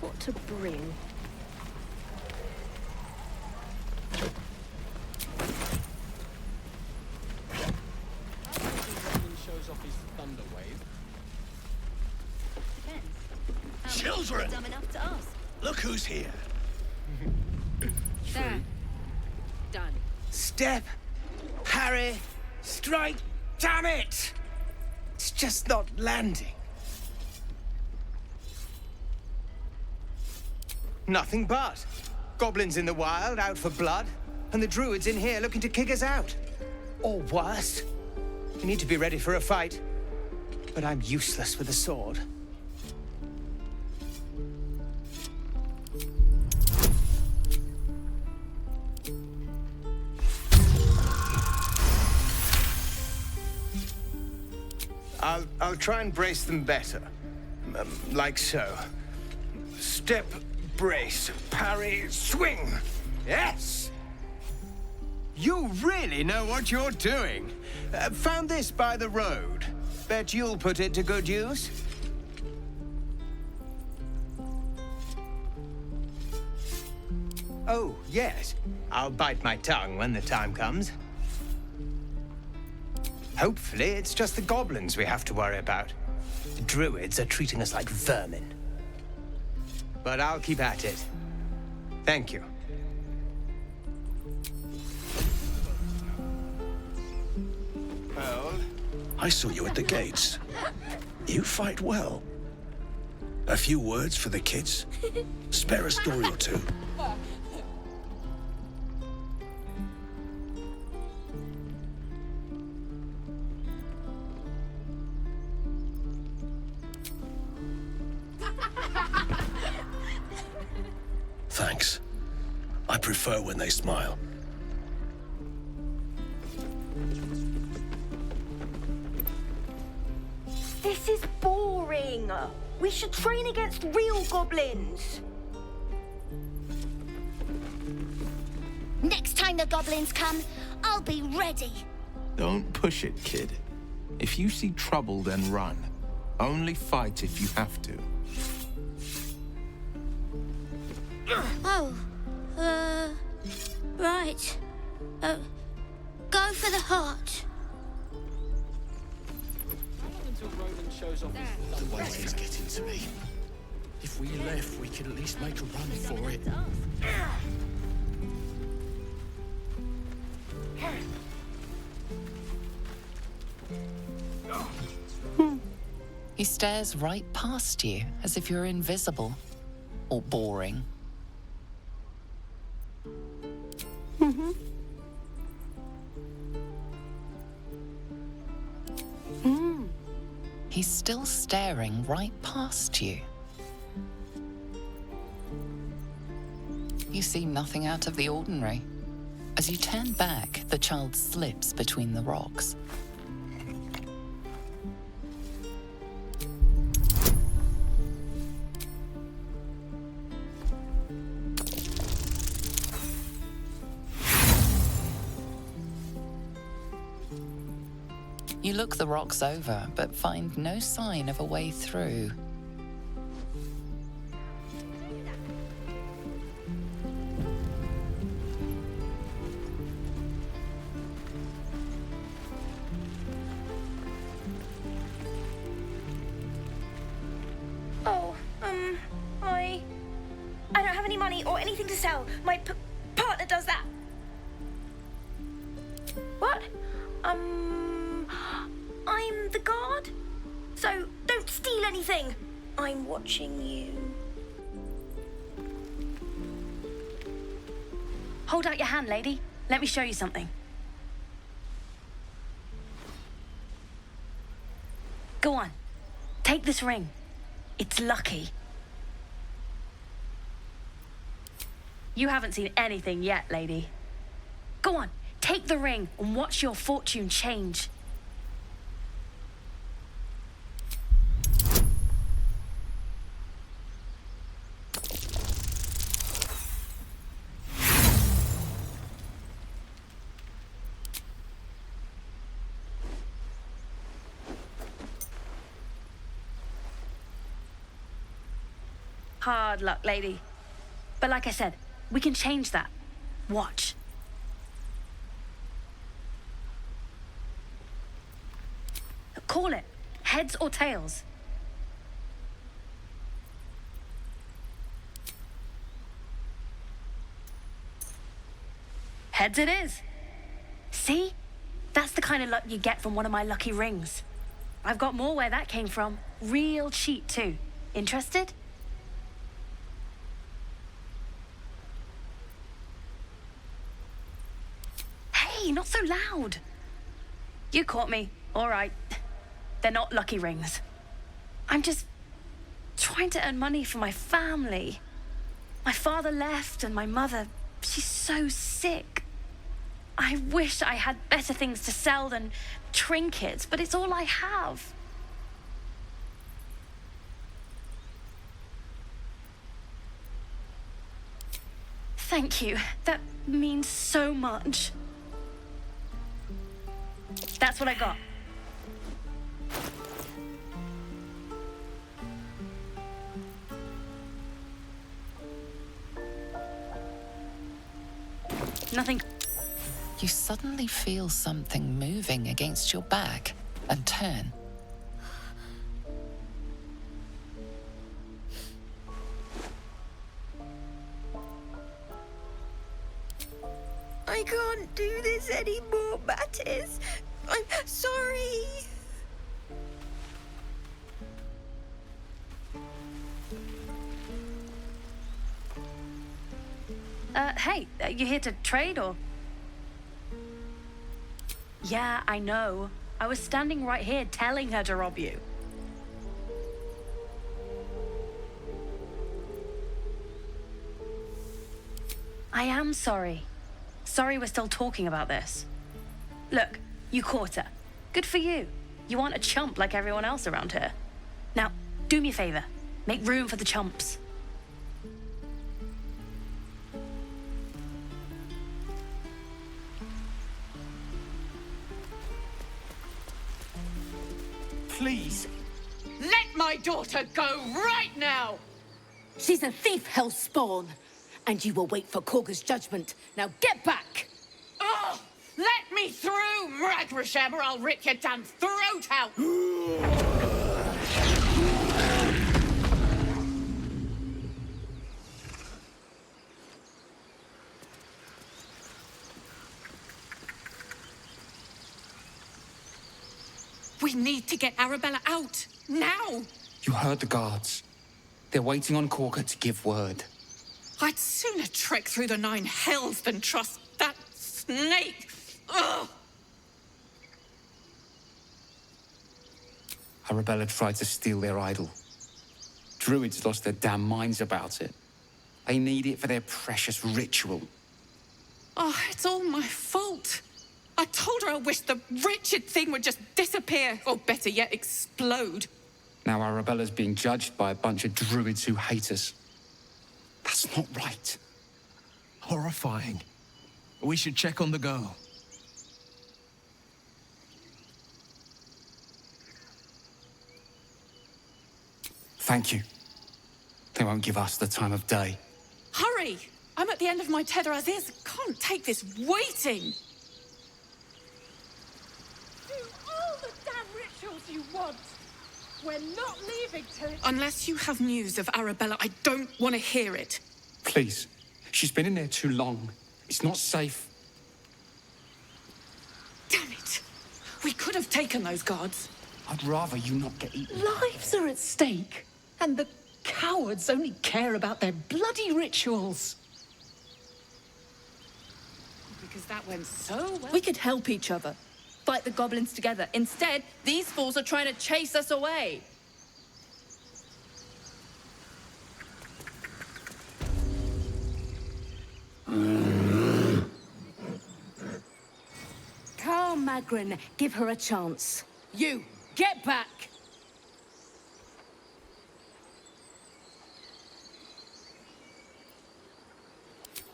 What to bring? Shows off his thunder wave. Children! Dumb enough to ask. Look who's here. There. Done. Step, parry, strike. Damn it! It's just not landing. Nothing but. Goblins in the wild, out for blood, and the druids in here looking to kick us out. Or worse. We need to be ready for a fight. But I'm useless with a sword. I'll try and brace them better. Like so. Step, brace, parry, swing. Yes! You really know what you're doing. Found this by the road. Bet you'll put it to good use. Oh, yes. I'll bite my tongue when the time comes. Hopefully, it's just the goblins we have to worry about. The druids are treating us like vermin. But I'll keep at it. Thank you. Well, I saw you at the gates. You fight well. A few words for the kids? Spare a story or two. Thanks. I prefer when they smile. This is boring. boring. We should train against real goblins. Next time the goblins come, I'll be ready. Don't push it, kid. If you see trouble, then run. Only fight if you have to. Oh, right. Go for the heart. Until Roland shows off his The weight is getting to me. If we left, we could at least make a run for it. He stares right past you, as if you're invisible. Or boring. Mm-hmm. He's still staring right past you. You see nothing out of the ordinary. As you turn back, the child slips between the rocks. You look the rocks over, but find no sign of a way through. Oh, I don't have any money or anything to sell. My partner does that. What? I'm the guard, so don't steal anything. I'm watching you. Hold out your hand, lady. Let me show you something. Go on. Take this ring. It's lucky. You haven't seen anything yet, lady. Go on. Take the ring and watch your fortune change. Hard luck, lady. But like I said, we can change that. Watch. Call it. Heads or tails. Heads it is. See? That's the kind of luck you get from one of my lucky rings. I've got more where that came from. Real cheap, too. Interested? Hey, not so loud. You caught me. All right. They're not lucky rings. I'm just trying to earn money for my family. My father left and my mother, she's so sick. I wish I had better things to sell than trinkets, but it's all I have. Thank you. That means so much. That's what I got. Nothing. You suddenly feel something moving against your back and turn. I can't do this anymore, Mattis. I'm sorry. Hey, you here to trade or? Yeah, I know. I was standing right here telling her to rob you. I am sorry. Sorry we're still talking about this. Look, you caught her. Good for you. You aren't a chump like everyone else around here. Now, Do me a favor. Make room for the chumps. Please, let my daughter go right now! She's a thief, hellspawn. And you will wait for Kagha's judgment. Now get back! Oh, let me through, Ragrasham, or I'll rip your damn throat out! We need to get Arabella out, now! You heard the guards. They're waiting on Kagha to give word. I'd sooner trek through the 9 hells than trust that snake! Ugh! Arabella tried to steal their idol. Druids lost their damn minds about it. They need it for their precious ritual. Oh, it's all my fault. I told her I wished the wretched thing would just disappear, or better yet, explode. Now Arabella's being judged by a bunch of druids who hate us. That's not right. Horrifying. We should check on the girl. Thank you. They won't give us the time of day. Hurry! I'm at the end of my tether as is. Can't take this waiting. Do all the damn rituals you want. We're not leaving till it's... Unless you have news of Arabella, I don't want to hear it. Please. She's been in there too long. It's not safe. Damn it. We could have taken those guards. I'd rather you not get eaten. Lives are at stake, and the cowards only care about their bloody rituals. Because that went so well. We could help each other. Fight the goblins together. Instead, these fools are trying to chase us away. Carl Magrin, give her a chance. You, get back!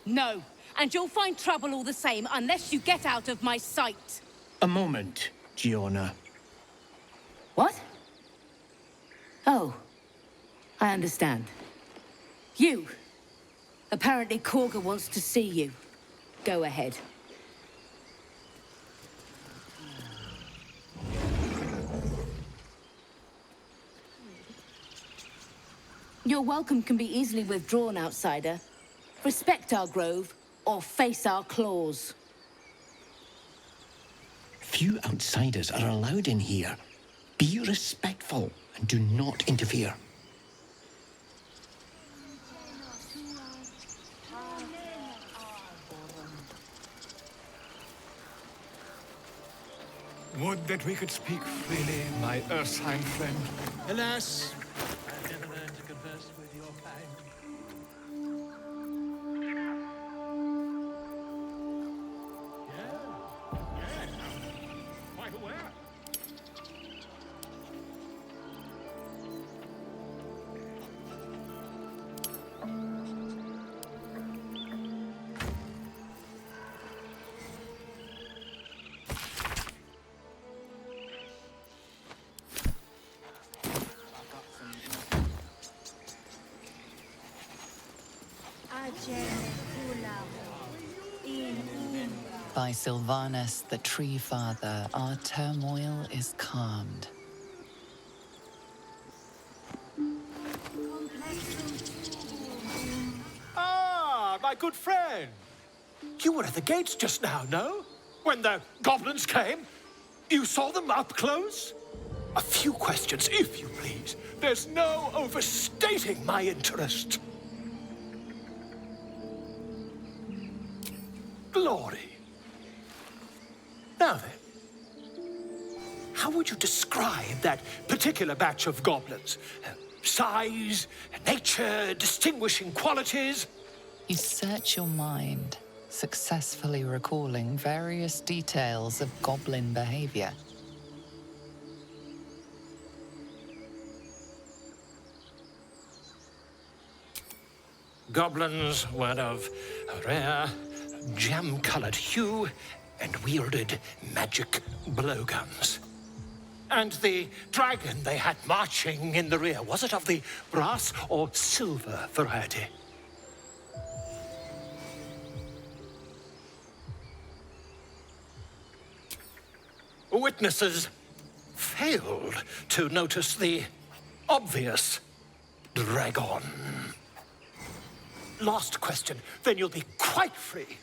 No, and you'll find trouble all the same unless you get out of my sight. A moment, Giona. What? Oh, I understand. You. Apparently Kagha wants to see you. Go ahead. Your welcome can be easily withdrawn, outsider. Respect our grove, or face our claws. Few outsiders are allowed in here. Be respectful and do not interfere. Would that we could speak freely, my Ursine friend. Alas, I never learned to converse with your kind. Quite aware. By Sylvanus, the Tree Father, our turmoil is calmed. Ah, my good friend. You were at the gates just now, no? When the goblins came? You saw them up close? A few questions, if you please. There's no overstating my interest. Glory. Now then, how would you describe that particular batch of goblins? Size, nature, distinguishing qualities? You search your mind, successfully recalling various details of goblin behavior. Goblins were of a rare, jam-colored hue and wielded magic blowguns. And the dragon they had marching in the rear, was it of the brass or silver variety? Witnesses failed to notice the obvious dragon. Last question, then you'll be quite free.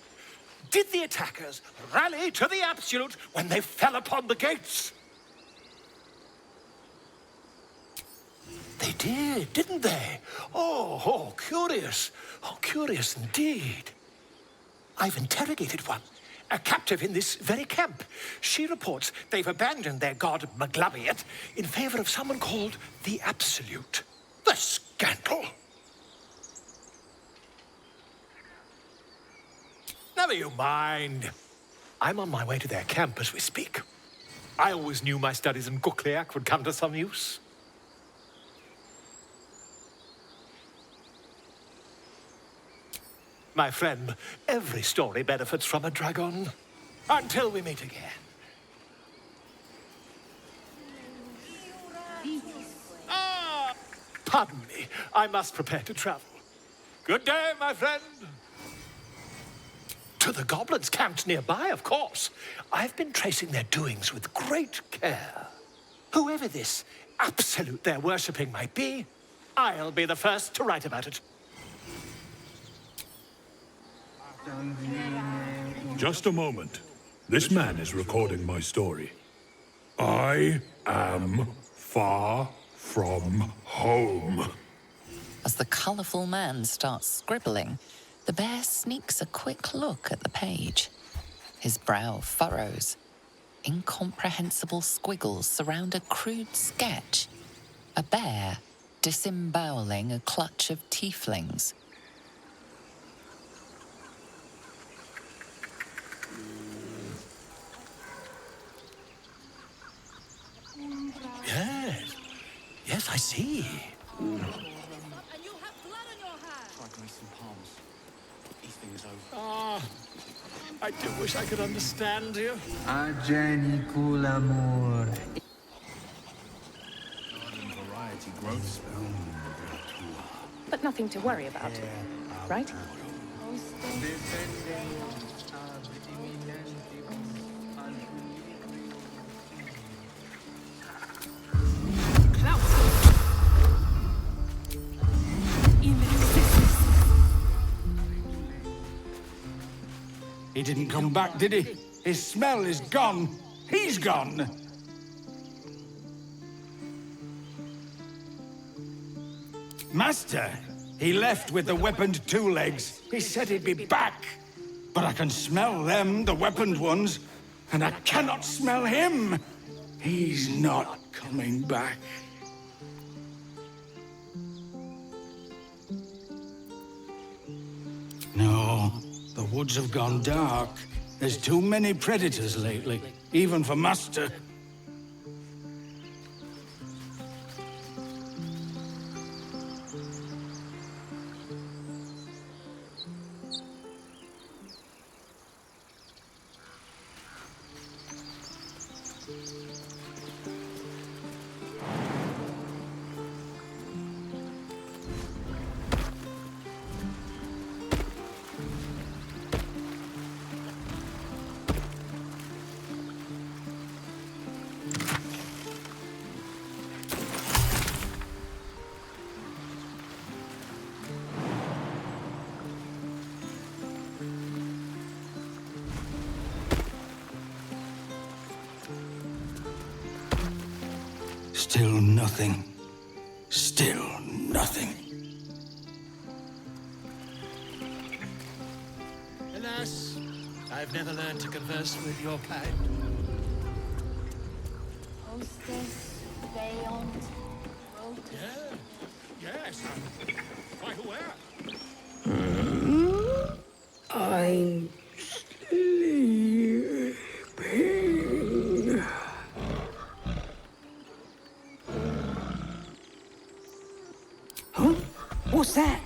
Did the attackers rally to the absolute when they fell upon the gates? They did, didn't they? Oh, curious. Oh, curious indeed. I've interrogated one, a captive in this very camp. She reports they've abandoned their god Maglabiet in favor of someone called the Absolute. The scandal! Never you mind. I'm on my way to their camp as we speak. I always knew my studies in Gukliak would come to some use. My friend, every story benefits from a dragon. Until we meet again. Pardon me, I must prepare to travel. Good day, my friend. To the goblins camped nearby, of course. I've been tracing their doings with great care. Whoever this absolute they're worshipping might be, I'll be the first to write about it. Just a moment. This man is recording my story. I am far from home. As the colourful man starts scribbling, the bear sneaks a quick look at the page. His brow furrows. Incomprehensible squiggles surround a crude sketch. A bear disemboweling a clutch of tieflings. Yes. Yes, I see. Ah, I do wish I could understand you. But nothing to worry about, right? He didn't come back, did he? His smell is gone. He's gone. Master, he left with the weaponed two legs. He said he'd be back. But I can smell them, the weaponed ones, and I cannot smell him. He's not coming back. No, the woods have gone dark. There's too many predators lately, even for Master. Still nothing. Still nothing. Alas, I've never learned to converse with your kind. Hostess, Beyond, Yes, I'm quite aware. I'm sleeping. Huh? What's that?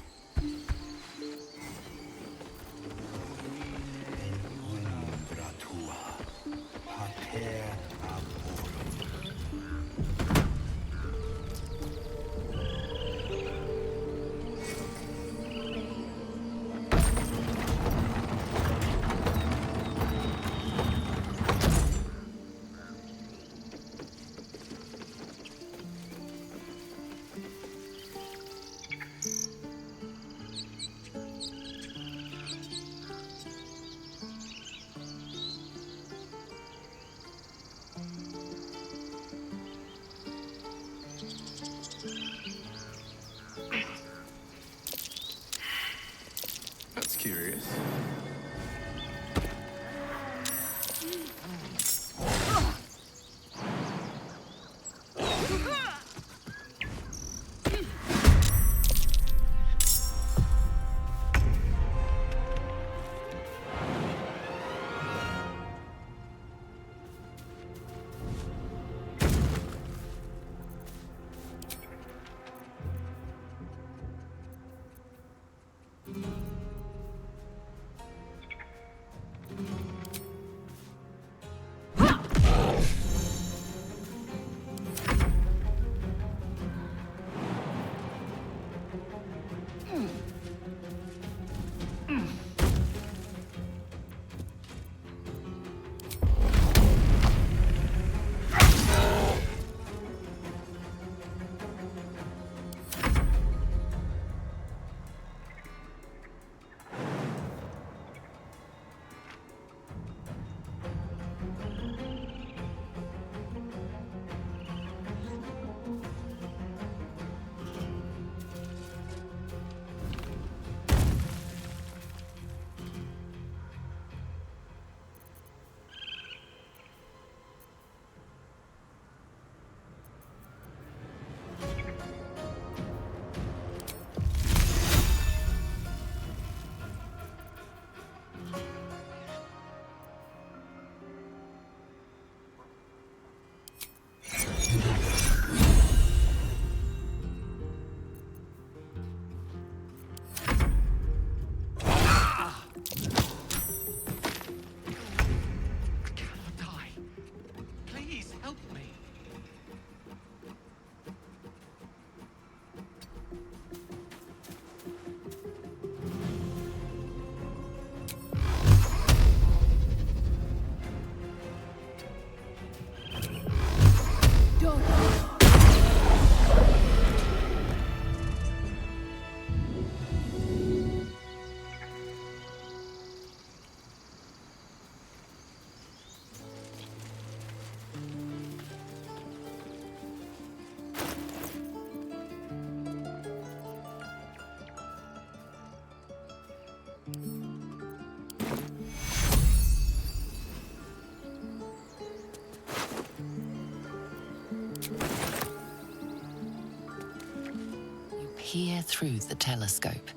peer through the telescope.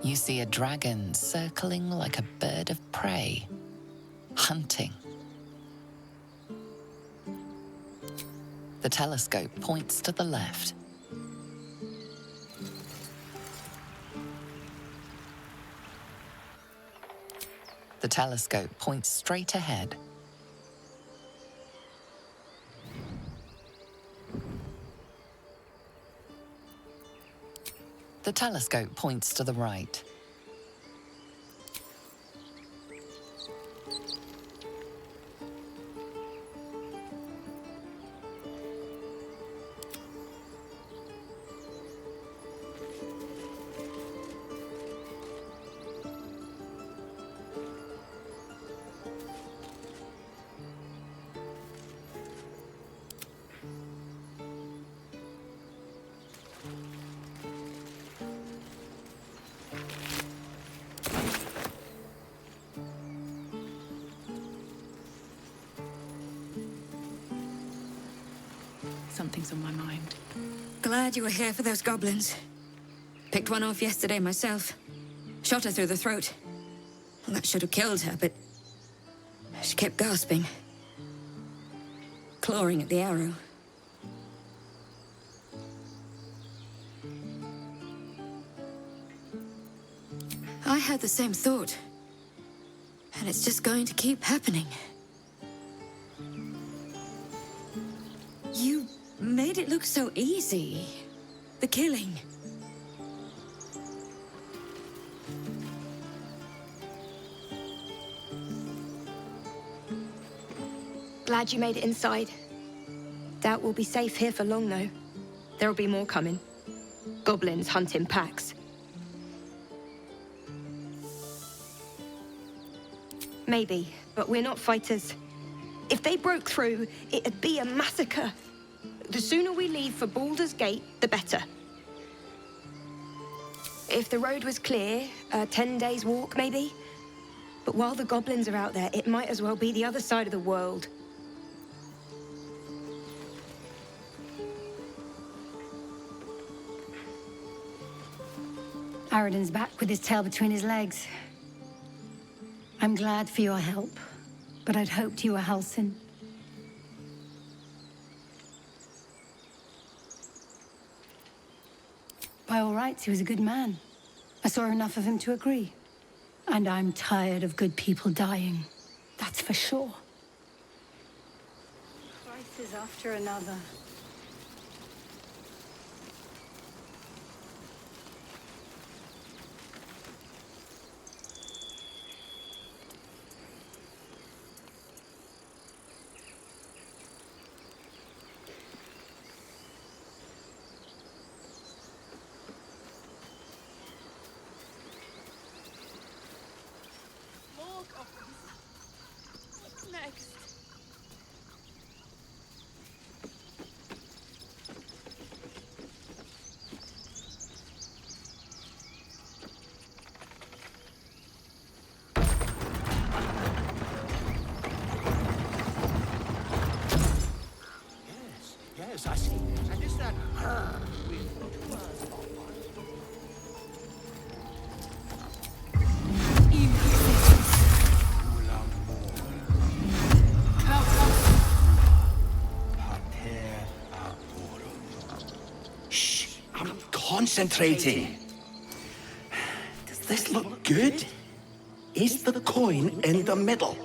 You see a dragon circling like a bird of prey, hunting. The telescope points to the left. The telescope points straight ahead. The telescope points to the right. Something's on my mind. Glad you were here for those goblins. Picked one off yesterday myself. Shot her through the throat. Well, that should have killed her, but she kept gasping. Clawing at the arrow. I had the same thought. And it's just going to keep happening. You made it look so easy. The killing. Glad you made it inside. Doubt we'll be safe here for long, though. There'll be more coming. Goblins hunt in packs. Maybe, but we're not fighters. If they broke through, it'd be a massacre. The sooner we leave for Baldur's Gate, the better. If the road was clear, 10 days walk, maybe? But while the goblins are out there, it might as well be the other side of the world. Aradin's back with his tail between his legs. I'm glad for your help, but I'd hoped you were Halsin. By all rights, he was a good man. I saw enough of him to agree. And I'm tired of good people dying. That's for sure. Crisis after another. Next. Yes, I see. And is that her with words of Shh, I'm concentrating. Does this look good? Is the coin in the middle?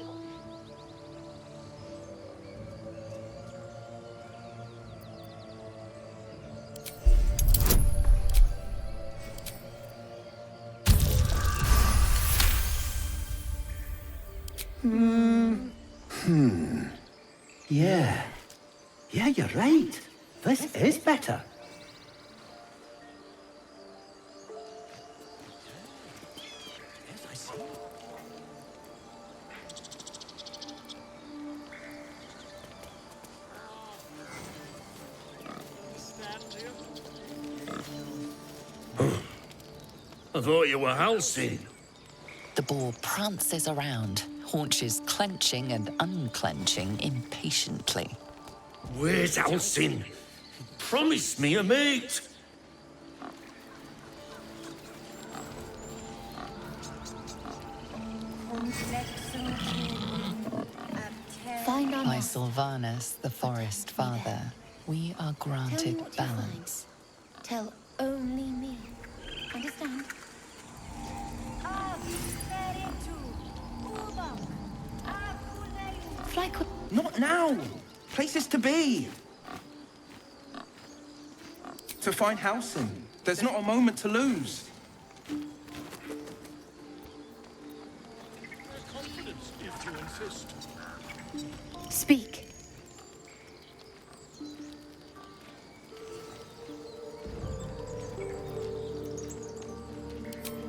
Yeah. Yeah, you're right. This is better. I thought you were Halcyon. The boar prances around, haunches clenching and unclenching impatiently. Where's Halcyon? Promise me a mate. By Sylvanus, the Forest Father, we are granted balance. Tell only me. Understand? Fly could... Not now! Places to be! To find Halcyon. There's not a moment to lose. If you insist. Speak.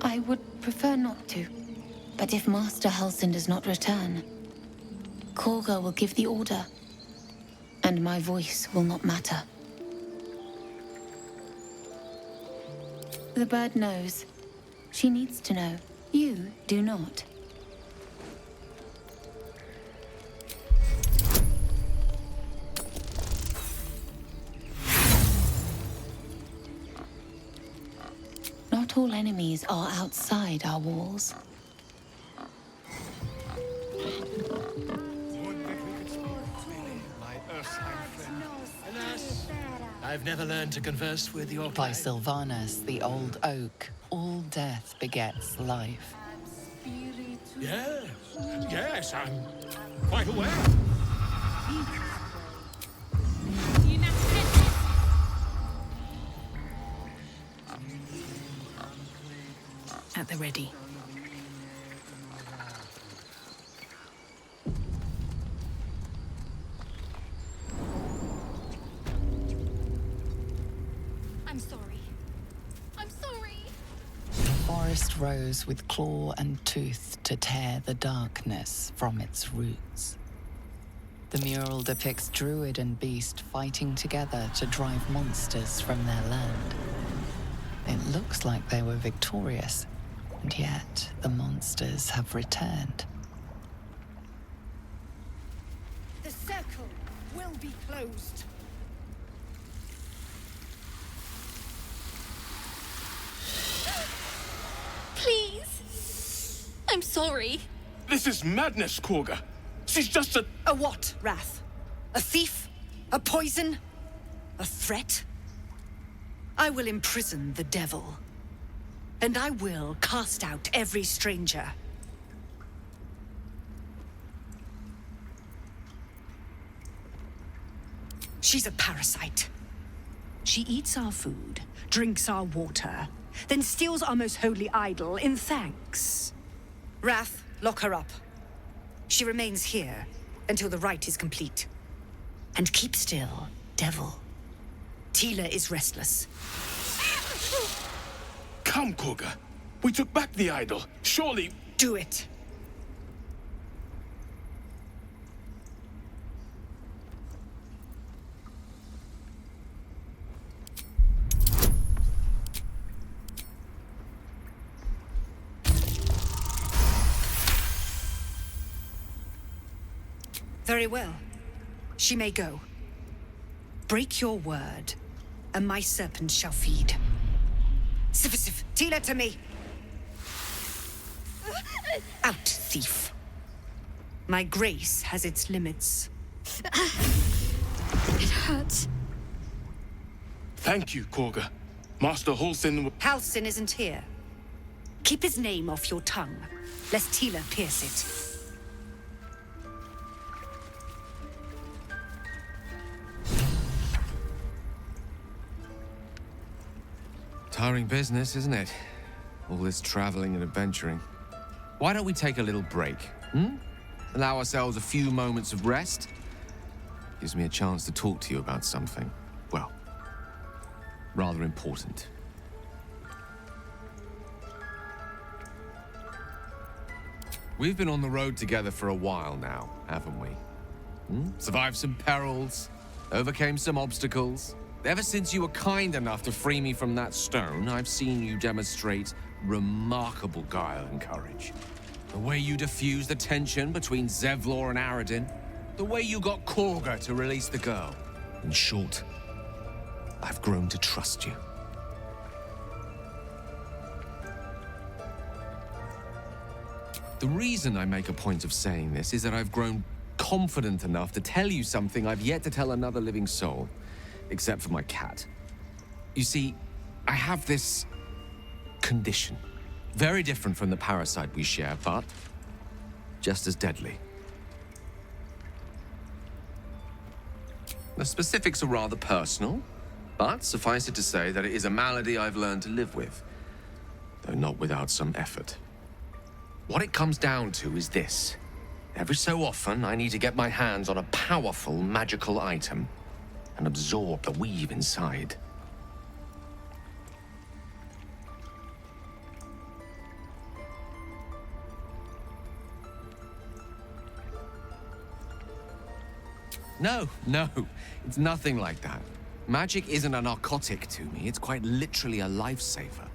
I would prefer not to. But if Master Halcyon does not return, Kagha will give the order. And my voice will not matter. The bird knows. She needs to know. You do not. Not all enemies are outside our walls. I've never learned to converse with your By Sylvanus, the old oak, all death begets life. Yes, yes, I'm quite aware. At the ready. I'm sorry. I'm sorry. The forest rose with claw and tooth to tear the darkness from its roots. The mural depicts druid and beast fighting together to drive monsters from their land. It looks like they were victorious, and yet the monsters have returned. The circle will be closed. Please. I'm sorry. This is madness, Kagha. She's just a... A what, Wrath? A thief? A poison? A threat? I will imprison the devil. And I will cast out every stranger. She's a parasite. She eats our food, drinks our water, then steals our most holy idol in thanks. Wrath, lock her up. She remains here until the rite is complete. And keep still, devil. Tila is restless. Come, Kagha. We took back the idol. Surely... Do it. Very well. She may go. Break your word, and my serpent shall feed. Sif, Tila to me! Out, thief. My grace has its limits. It hurts. Thank you, Kagha. Master Halcyon... Halcyon isn't here. Keep his name off your tongue, lest Tila pierce it. Tiring business, isn't it? All this traveling and adventuring. Why don't we take a little break, Allow ourselves a few moments of rest? Gives me a chance to talk to you about something, well, rather important. We've been on the road together for a while now, haven't we? Survived some perils, overcame some obstacles. Ever since you were kind enough to free me from that stone, I've seen you demonstrate remarkable guile and courage. The way you diffused the tension between Zevlor and Aradin. The way you got Kagha to release the girl. In short, I've grown to trust you. The reason I make a point of saying this is that I've grown confident enough to tell you something I've yet to tell another living soul, except for my cat. You see, I have this condition. Very different from the parasite we share, but just as deadly. The specifics are rather personal, but suffice it to say that it is a malady I've learned to live with, though not without some effort. What it comes down to is this. Every so often, I need to get my hands on a powerful magical item and absorb the weave inside. No, it's nothing like that. Magic isn't a narcotic to me, it's quite literally a lifesaver.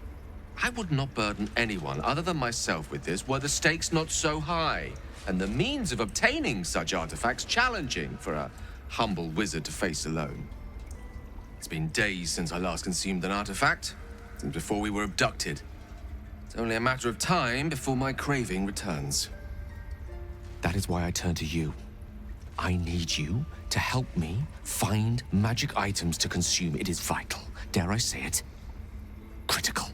I would not burden anyone other than myself with this were the stakes not so high, and the means of obtaining such artifacts challenging for a humble wizard to face alone. It's been days since I last consumed an artifact, since before we were abducted. It's only a matter of time before my craving returns. That is why I turn to you. I need you to help me find magic items to consume. It is vital. Dare I say it? Critical.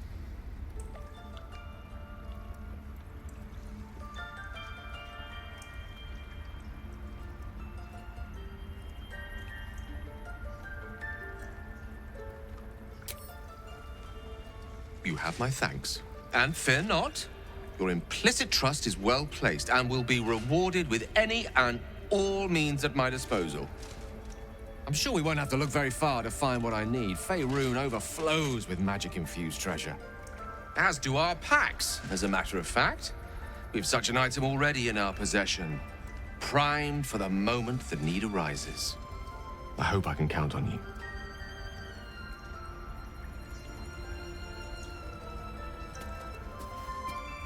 You have my thanks. And fear not. Your implicit trust is well placed and will be rewarded with any and all means at my disposal. I'm sure we won't have to look very far to find what I need. Faerun overflows with magic-infused treasure. As do our packs, as a matter of fact. We've such an item already in our possession, primed for the moment the need arises. I hope I can count on you.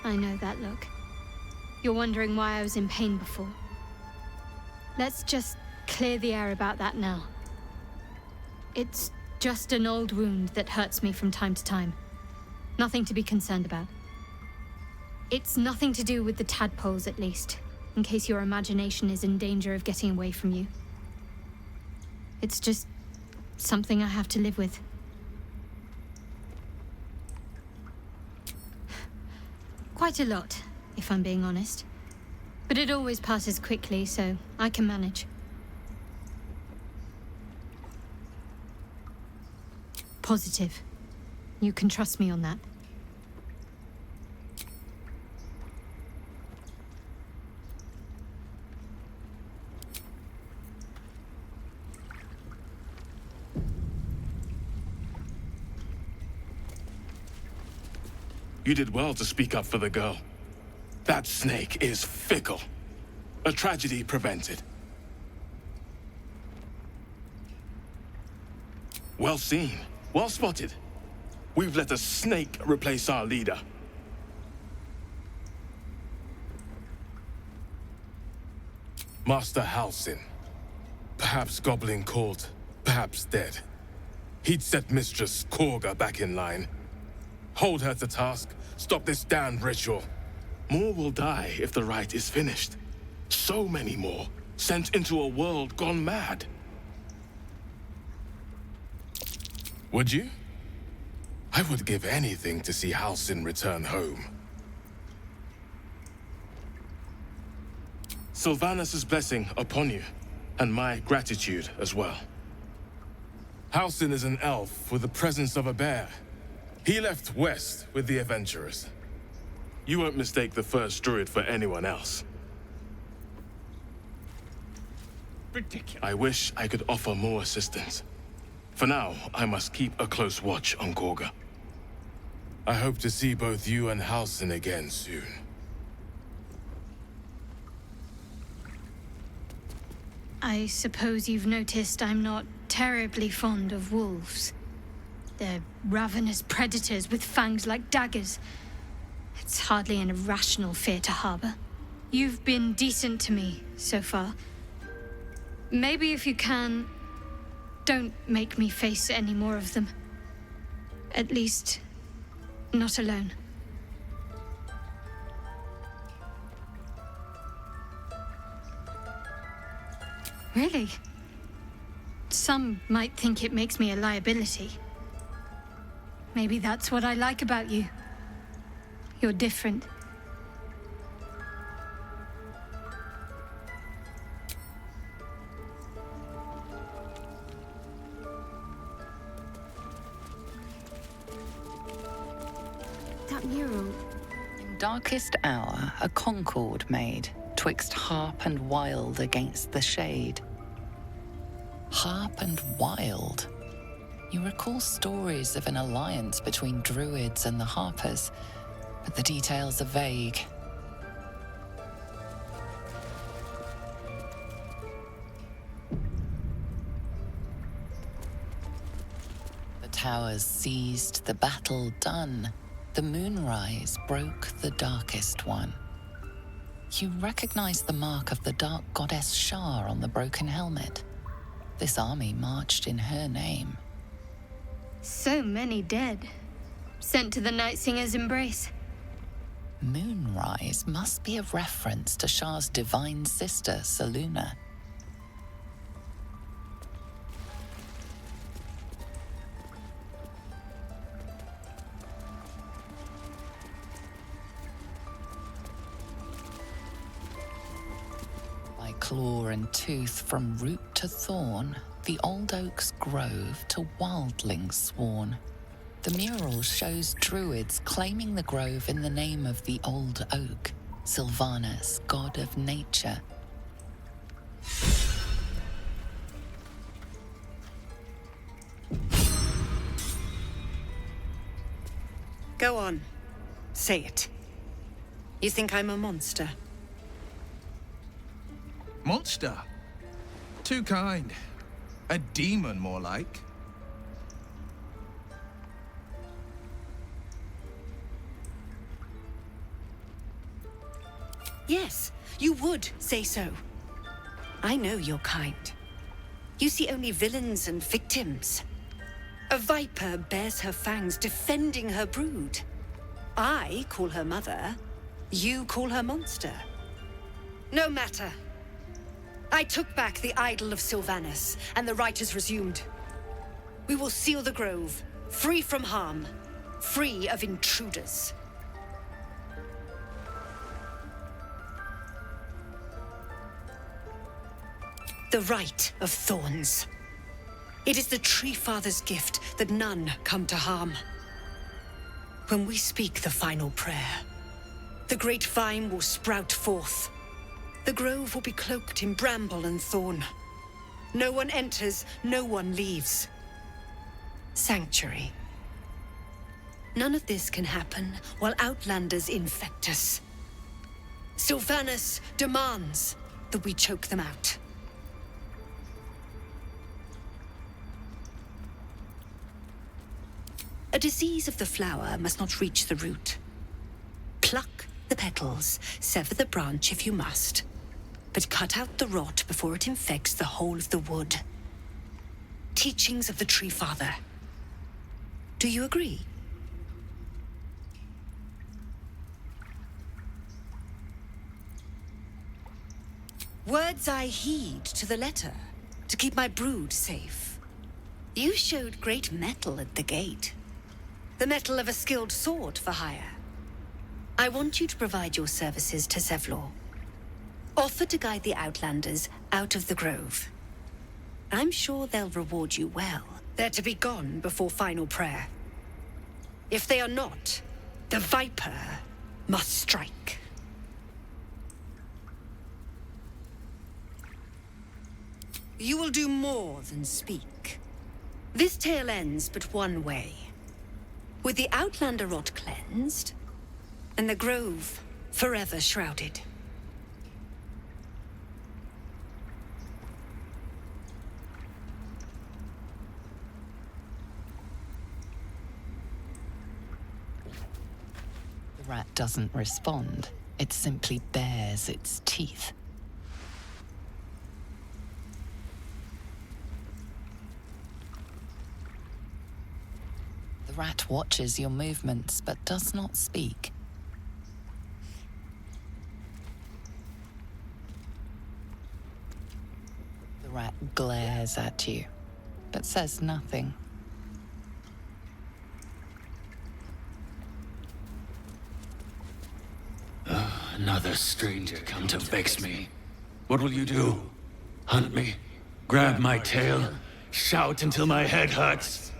I know that look. You're wondering why I was in pain before. Let's just clear the air about that now. It's just an old wound that hurts me from time to time. Nothing to be concerned about. It's nothing to do with the tadpoles, at least, in case your imagination is in danger of getting away from you. It's just something I have to live with. Quite a lot, if I'm being honest. But it always passes quickly, so I can manage. Positive. You can trust me on that. You did well to speak up for the girl. That snake is fickle. A tragedy prevented. Well seen. Well spotted. We've let a snake replace our leader. Master Halsin. Perhaps goblin caught, perhaps dead. He'd set Mistress Kagha back in line. Hold her to task, stop this damned ritual. More will die if the rite is finished. So many more, sent into a world gone mad. Would you? I would give anything to see Halsin return home. Sylvanus' blessing upon you, and my gratitude as well. Halsin is an elf with the presence of a bear. He left west with the adventurers. You won't mistake the first druid for anyone else. Ridiculous. I wish I could offer more assistance. For now, I must keep a close watch on Kagha. I hope to see both you and Halsin again soon. I suppose you've noticed I'm not terribly fond of wolves. They're ravenous predators with fangs like daggers. It's hardly an irrational fear to harbor. You've been decent to me so far. Maybe if you can, don't make me face any more of them. At least, not alone. Really? Some might think it makes me a liability. Maybe that's what I like about you. You're different. That mural. In darkest hour, a concord made, twixt harp and wild against the shade. Harp and wild? You recall stories of an alliance between druids and the harpers, but the details are vague. The towers seized, the battle done. The moonrise broke the darkest one. You recognize the mark of the dark goddess Shar on the broken helmet. This army marched in her name. So many dead. Sent to the Night Singer's embrace. Moonrise must be a reference to Shar's divine sister, Selûne. By claw and tooth from root to thorn, the old oak's grove to wildlings sworn. The mural shows druids claiming the grove in the name of the old oak, Sylvanus, god of nature. Go on. Say it. You think I'm a monster? Monster? Too kind. A demon, more like. Yes, you would say so. I know your kind. You see only villains and victims. A viper bears her fangs defending her brood. I call her mother. You call her monster. No matter. I took back the idol of Sylvanus, and the rite is resumed. We will seal the grove, free from harm, free of intruders. The Rite of Thorns. It is the Tree Father's gift that none come to harm. When we speak the final prayer, the great vine will sprout forth. The grove will be cloaked in bramble and thorn. No one enters, no one leaves. Sanctuary. None of this can happen while Outlanders infect us. Sylvanus demands that we choke them out. A disease of the flower must not reach the root. Pluck the petals, sever the branch if you must, but cut out the rot before it infects the whole of the wood. Teachings of the Tree Father. Do you agree? Words I heed to the letter, to keep my brood safe. You showed great mettle at the gate. The mettle of a skilled sword for hire. I want you to provide your services to Zevlor. Offer to guide the Outlanders out of the grove. I'm sure they'll reward you well. They're to be gone before final prayer. If they are not, the Viper must strike. You will do more than speak. This tale ends but one way. With the Outlander rot cleansed, and the grove forever shrouded. The The rat doesn't respond. It simply bares its teeth. The rat watches your movements but does not speak. The rat glares at you, but says nothing. Another stranger come to vex me. What will you do? Hunt me? Grab my tail? Shout until my head hurts?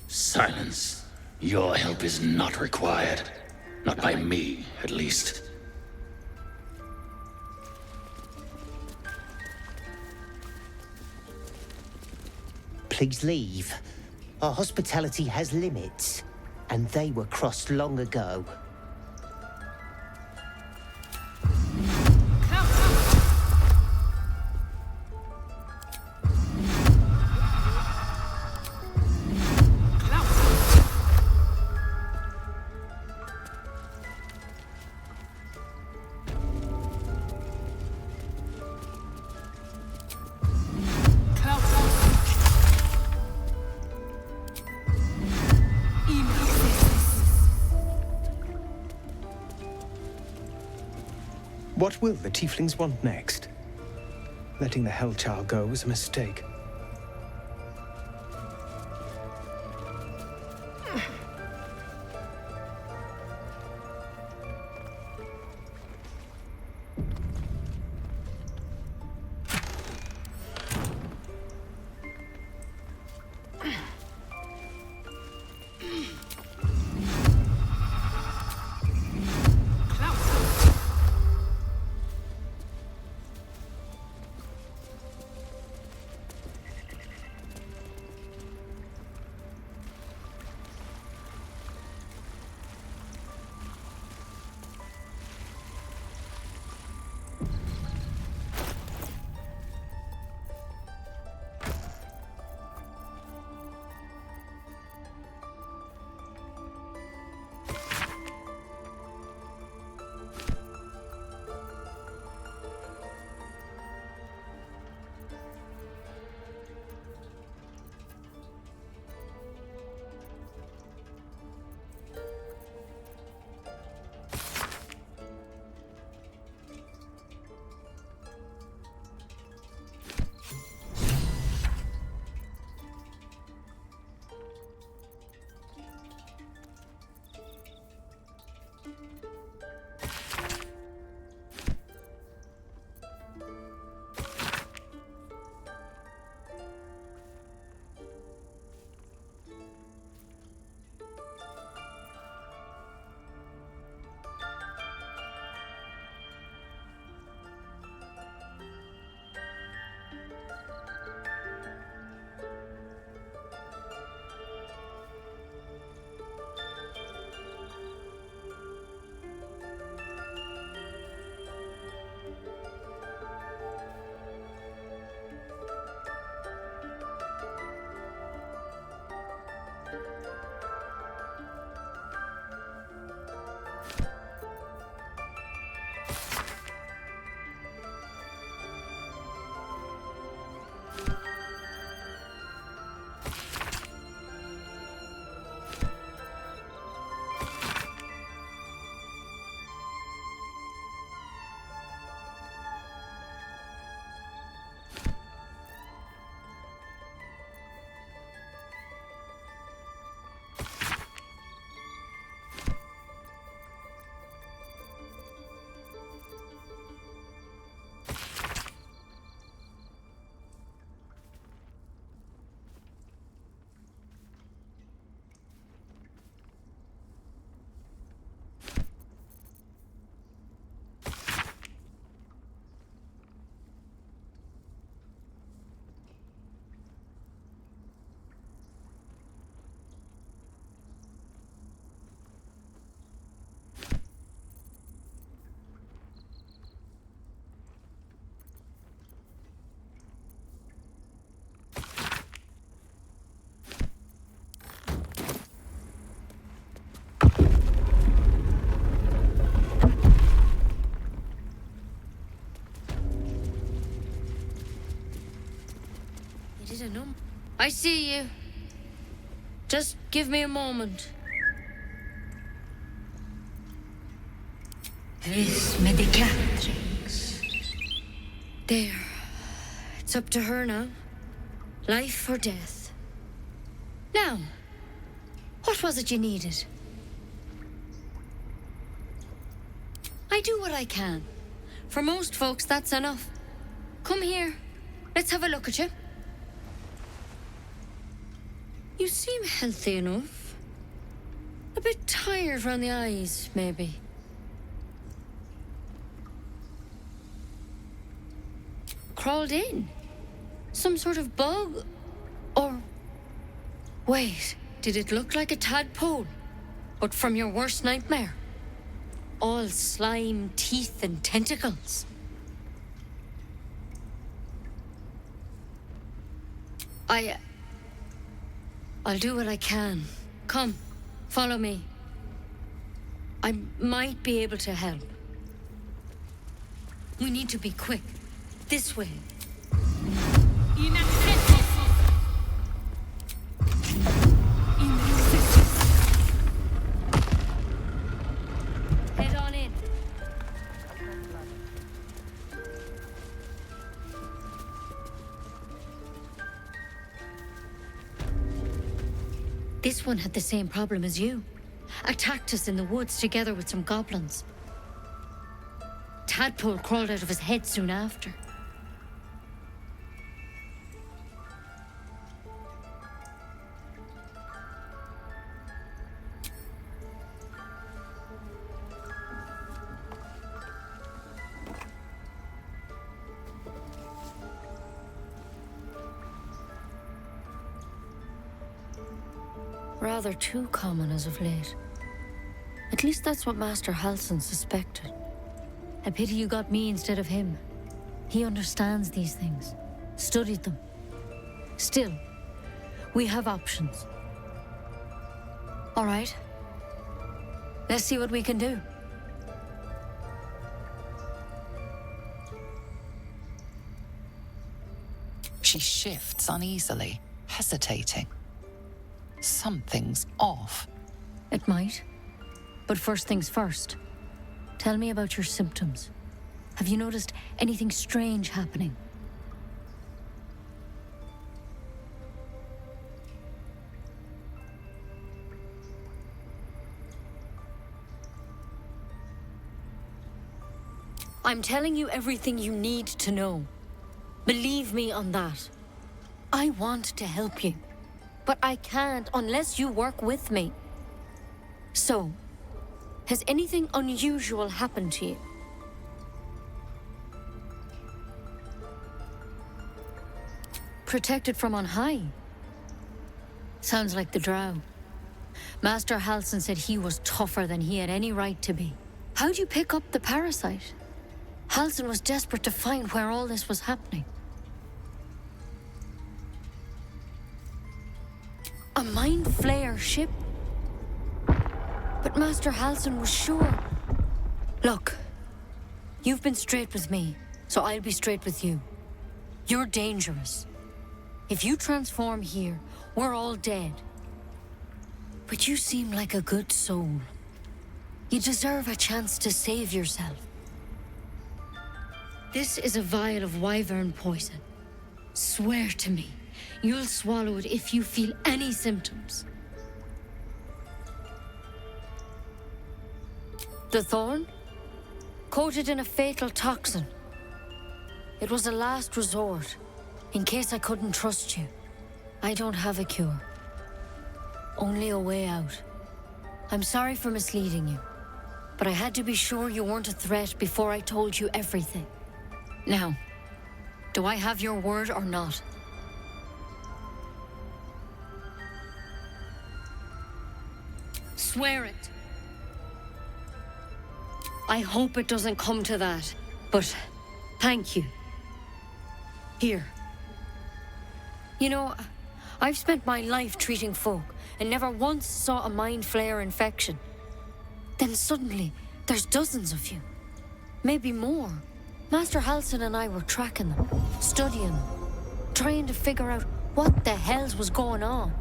Silence. Your help is not required. Not by me, at least. Please leave. Our hospitality has limits, and they were crossed long ago. What will the tieflings want next? Letting the Hellchild go was a mistake. kinda numb. I see you. Just give me a moment. This medicatrix. There. It's up to her now. Life or death. Now, what was it you needed? I do what I can. For most folks, that's enough. Come here. Let's have a look at you. You seem healthy enough. A bit tired around the eyes, maybe. Crawled in? Some sort of bug? Or... Wait, did it look like a tadpole? But from your worst nightmare? All slime, teeth, and tentacles. I'll do what I can. Come, follow me. I might be able to help. We need to be quick. This way. Head on in. This one had the same problem as you. Attacked us in the woods together with some goblins. Tadpole crawled out of his head soon after. Rather too common as of late. At least that's what Master Halsin suspected. A pity you got me instead of him. He understands these things, studied them. Still, we have options. All right. Let's see what we can do. She shifts uneasily, hesitating. Something's off. It might. But first things first. Tell me about your symptoms. Have you noticed anything strange happening? I'm telling you everything you need to know. Believe me on that. I want to help you, but I can't unless you work with me. So, has anything unusual happened to you? Protected from on high? Sounds like the drow. Master Halsin said he was tougher than he had any right to be. How'd you pick up the parasite? Halsin was desperate to find where all this was happening. A mind flayer ship? But Master Halsin was sure. Look, you've been straight with me, so I'll be straight with you. You're dangerous. If you transform here, we're all dead. But you seem like a good soul. You deserve a chance to save yourself. This is a vial of wyvern poison. Swear to me, you'll swallow it if you feel any symptoms. The thorn? Coated in a fatal toxin. It was a last resort, in case I couldn't trust you. I don't have a cure. Only a way out. I'm sorry for misleading you, but I had to be sure you weren't a threat before I told you everything. Now, do I have your word or not? Swear it. I hope it doesn't come to that, but thank you. Here. You know, I've spent my life treating folk and never once saw a mind flayer infection. Then suddenly, there's dozens of you. Maybe more. Master Halsin and I were tracking them, studying them, trying to figure out what the hells was going on.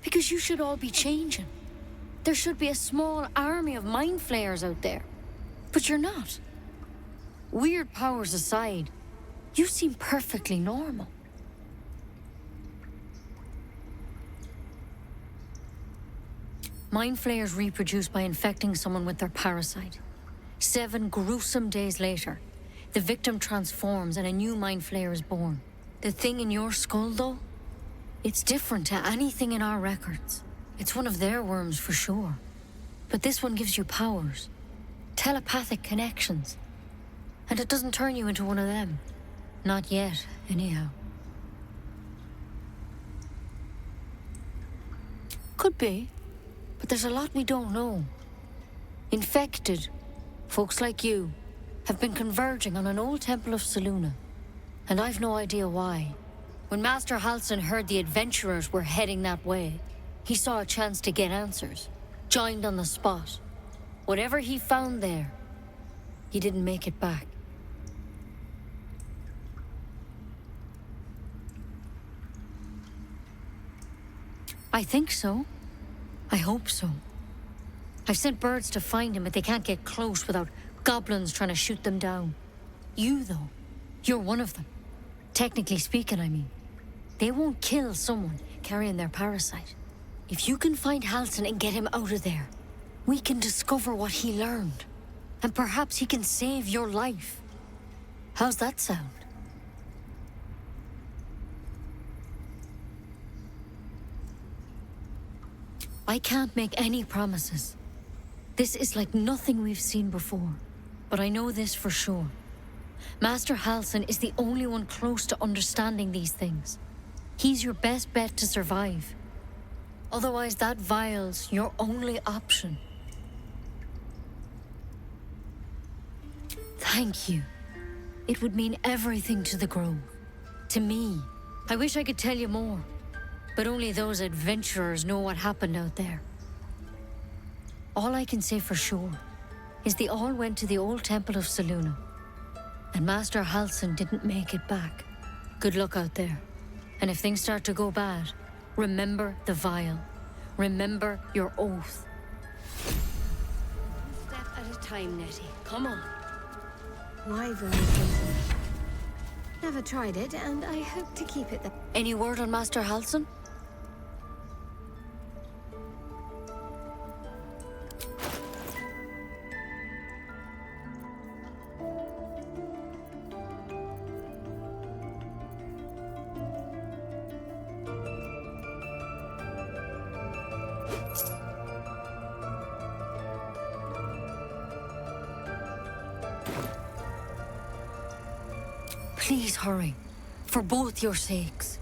Because you should all be changing. There should be a small army of mind flayers out there. But you're not. Weird powers aside, you seem perfectly normal. Mind flayers reproduce by infecting someone with their parasite. 7 gruesome days later, the victim transforms and a new mind flayer is born. The thing in your skull, though, it's different to anything in our records. It's one of their worms for sure. But this one gives you powers. Telepathic connections. And it doesn't turn you into one of them. Not yet, anyhow. Could be. But there's a lot we don't know. Infected, folks like you, have been converging on an old temple of Selûne. And I've no idea why. When Master Halsin heard the adventurers were heading that way, he saw a chance to get answers. Joined on the spot. Whatever he found there, he didn't make it back. I think so. I hope so. I've sent birds to find him, but they can't get close without goblins trying to shoot them down. You, though, you're one of them. Technically speaking, I mean. They won't kill someone carrying their parasite. If you can find Halsin and get him out of there, we can discover what he learned. And perhaps he can save your life. How's that sound? I can't make any promises. This is like nothing we've seen before. But I know this for sure. Master Halsin is the only one close to understanding these things. He's your best bet to survive. Otherwise, that vial's your only option. Thank you. It would mean everything to the Grove. To me. I wish I could tell you more. But only those adventurers know what happened out there. All I can say for sure is they all went to the old temple of Selûne. And Master Halsin didn't make it back. Good luck out there. And if things start to go bad, remember the vial. Remember your oath. One step at a time, Nettie. Come on. Wyvern. Never tried it, and I hope to keep it there. Any word on Master Halsin? Please hurry, for both your sakes.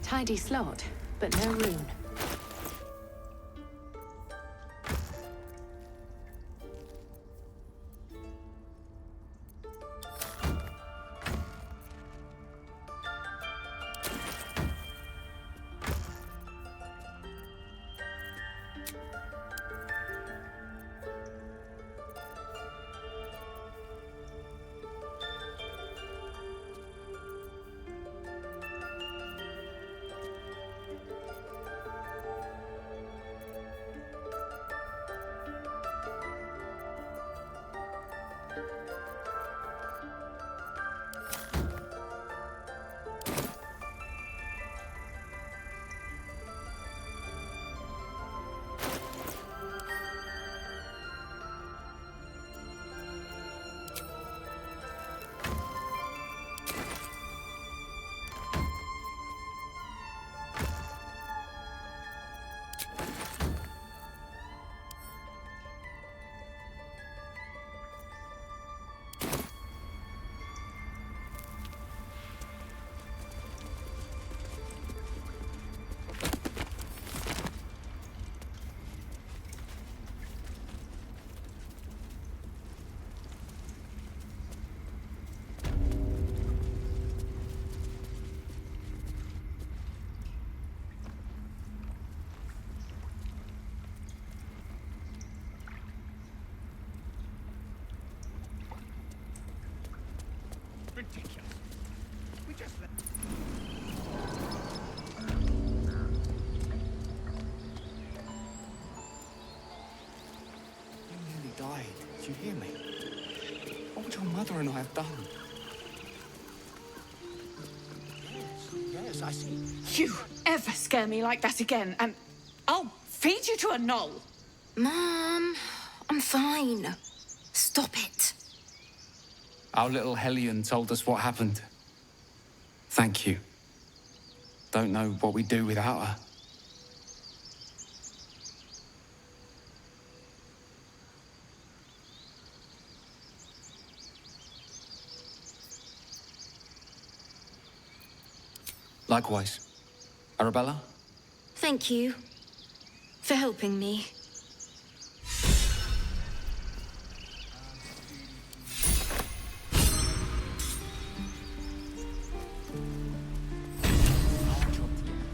Tidy slot, but no rune. ridiculous. We just let... You nearly died. Did you hear me? What would your mother and I have done? Yes, I see. You ever scare me like that again, and I'll feed you to a knoll. Mom, I'm fine. Stop it. Our little Hellion told us what happened. Thank you. Don't know what we'd do without her. Likewise. Arabella? Thank you for helping me.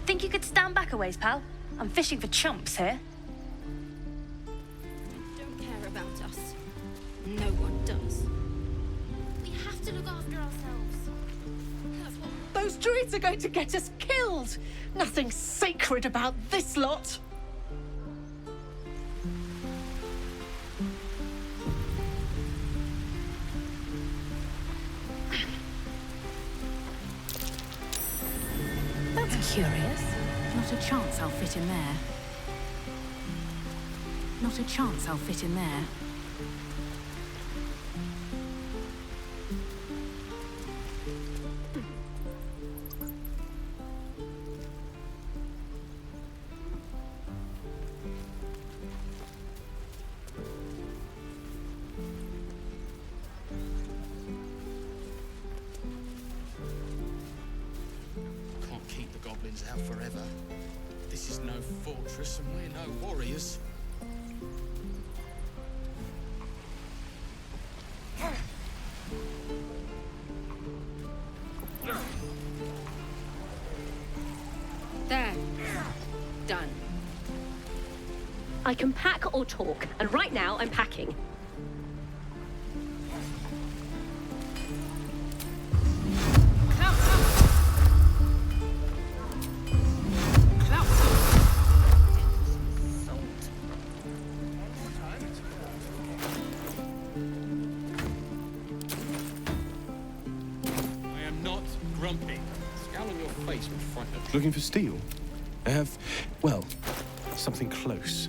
Think you could stand back a ways, pal? I'm fishing for chumps here. Don't care about us. No one does. We have to look after ourselves. That's what... Those druids are going to get us killed. Nothing sacred about this lot. That's curious. Not a chance I'll fit in there. Not a chance I'll fit in there. Can't keep the goblins out forever. This is no fortress and we're no warriors. There. Done. I can pack or talk, and right now I'm packing. I am not grumpy. Scowl on your face would frighten a... Looking for steel? I have, well, something close.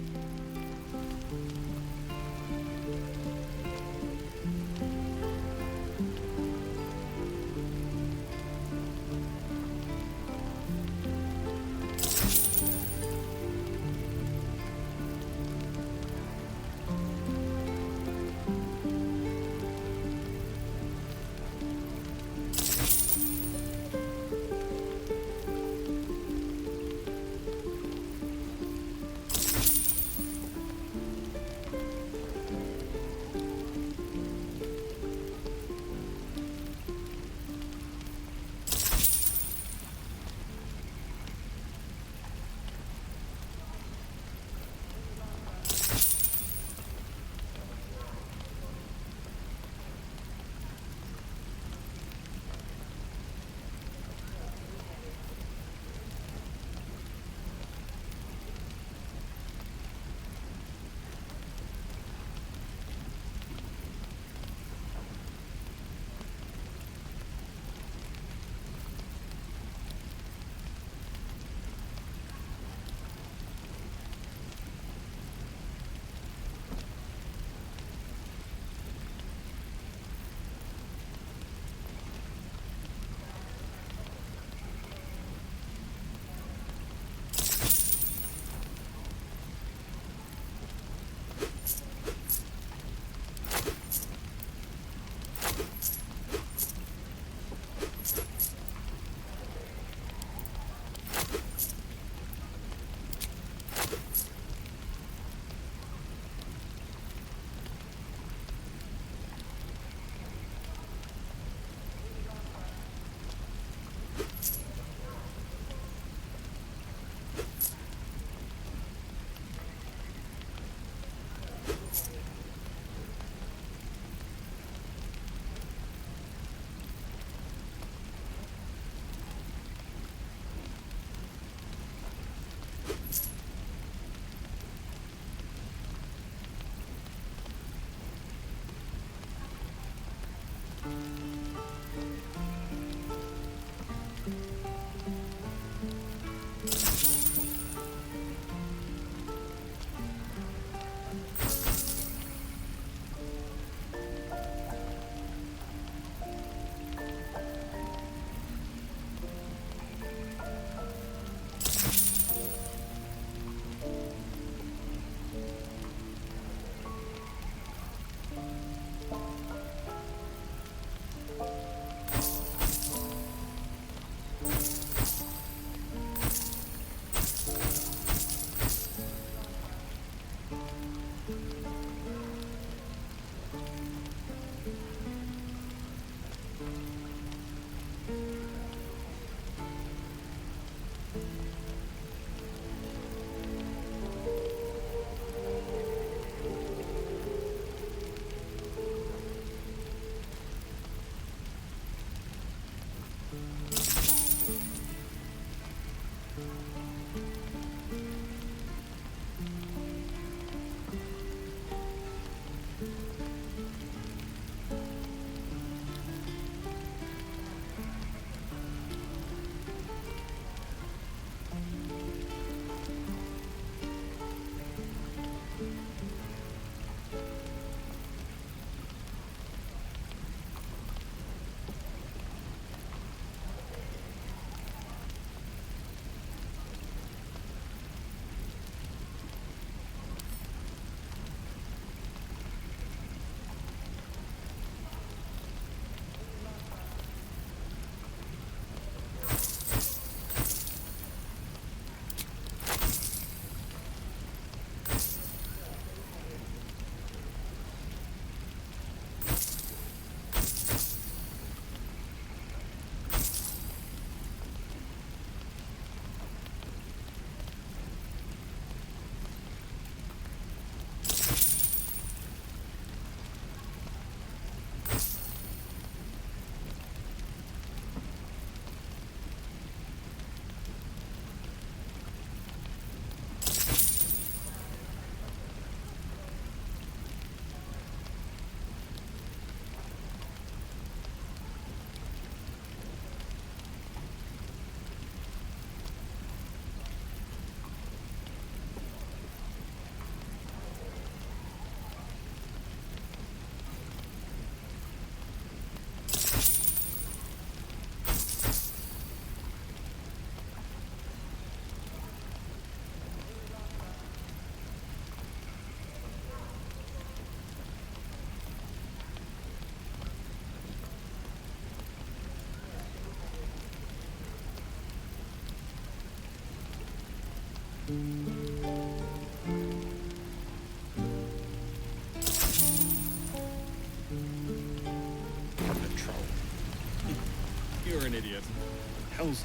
Troll. You're an idiot. Hell's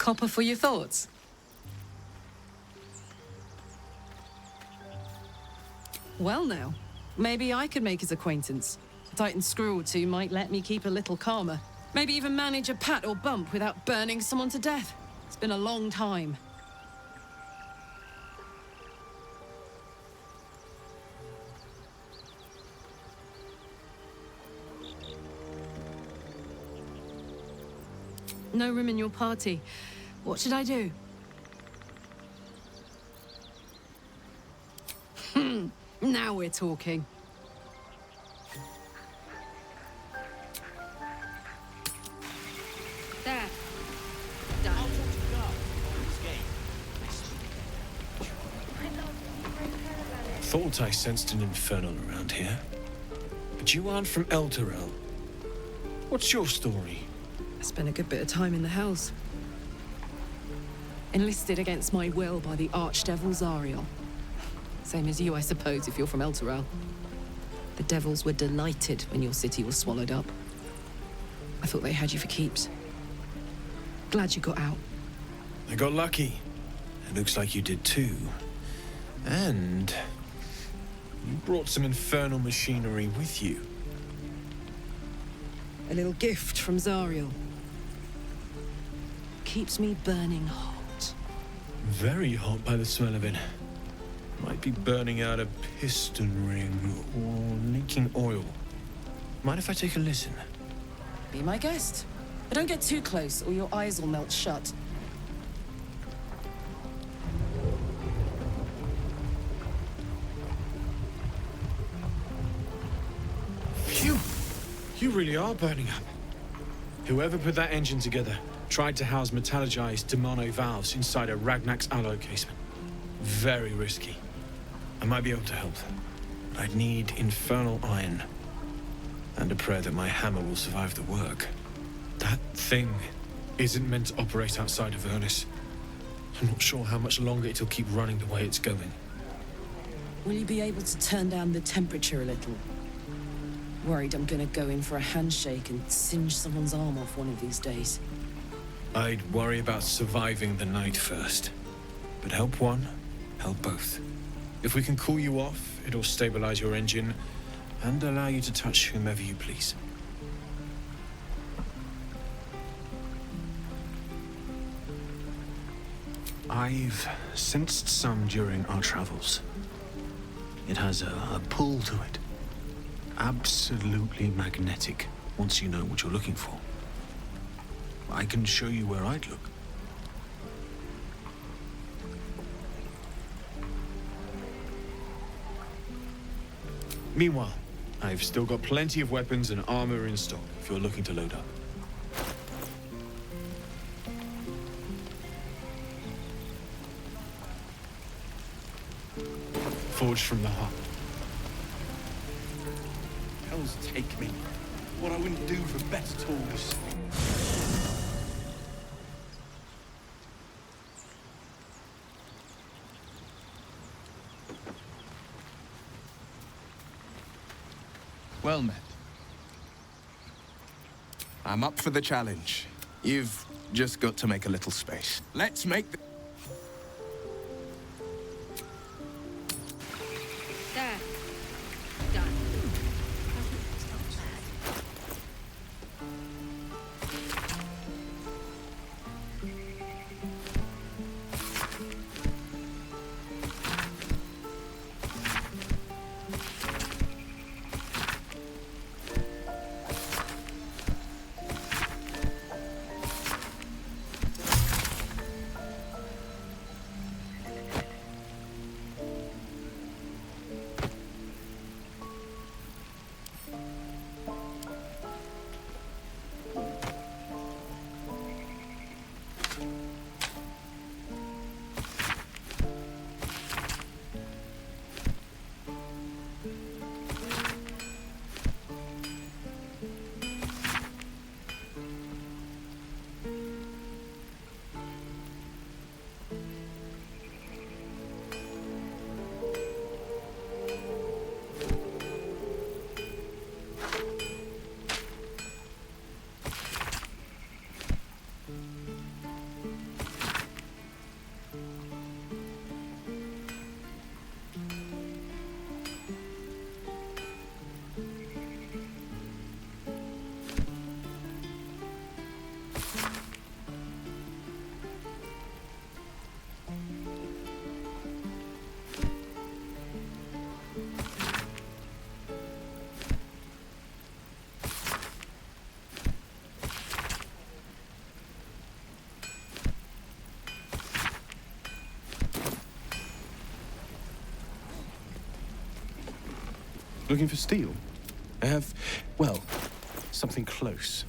Copper for your thoughts? Well now, maybe I could make his acquaintance. A Titan screw or two might let me keep a little calmer. Maybe even manage a pat or bump without burning someone to death. It's been a long time. No room in your party. What should I do? Now we're talking. Thought I sensed an infernal around here. But you aren't from Elturel. What's your story? I spent a good bit of time in the Hells. Enlisted against my will by the Archdevil Zariel. Same as you, I suppose, if you're from Elturel. The devils were delighted when your city was swallowed up. I thought they had you for keeps. Glad you got out. I got lucky. It looks like you did too. And you brought some infernal machinery with you. A little gift from Zariel. Keeps me burning hot. Very hot by the smell of it. Might be burning out a piston ring or leaking oil. Mind if I take a listen? Be my guest. But don't get too close or your eyes will melt shut. Phew! You really are burning up. Whoever put that engine together tried to house metallogized Demano valves inside a Ragnak's alloy casement. Very risky. I might be able to help, but I'd need infernal iron. And a prayer that my hammer will survive the work. That thing isn't meant to operate outside of Ernest. I'm not sure how much longer it'll keep running the way it's going. Will you be able to turn down the temperature a little? Worried I'm gonna go in for a handshake and singe someone's arm off one of these days. I'd worry about surviving the night first. But help one, help both. If we can cool you off, it'll stabilize your engine and allow you to touch whomever you please. I've sensed some during our travels. It has a pull to it. Absolutely magnetic, once you know what you're looking for. I can show you where I'd look. Meanwhile, I've still got plenty of weapons and armor in stock if you're looking to load up. Forged from the heart. Hells take me. What I wouldn't do for better tools. Well met. I'm up for the challenge. You've just got to make a little space. Let's make the... There. Done. Looking for steel? I have, well, something close.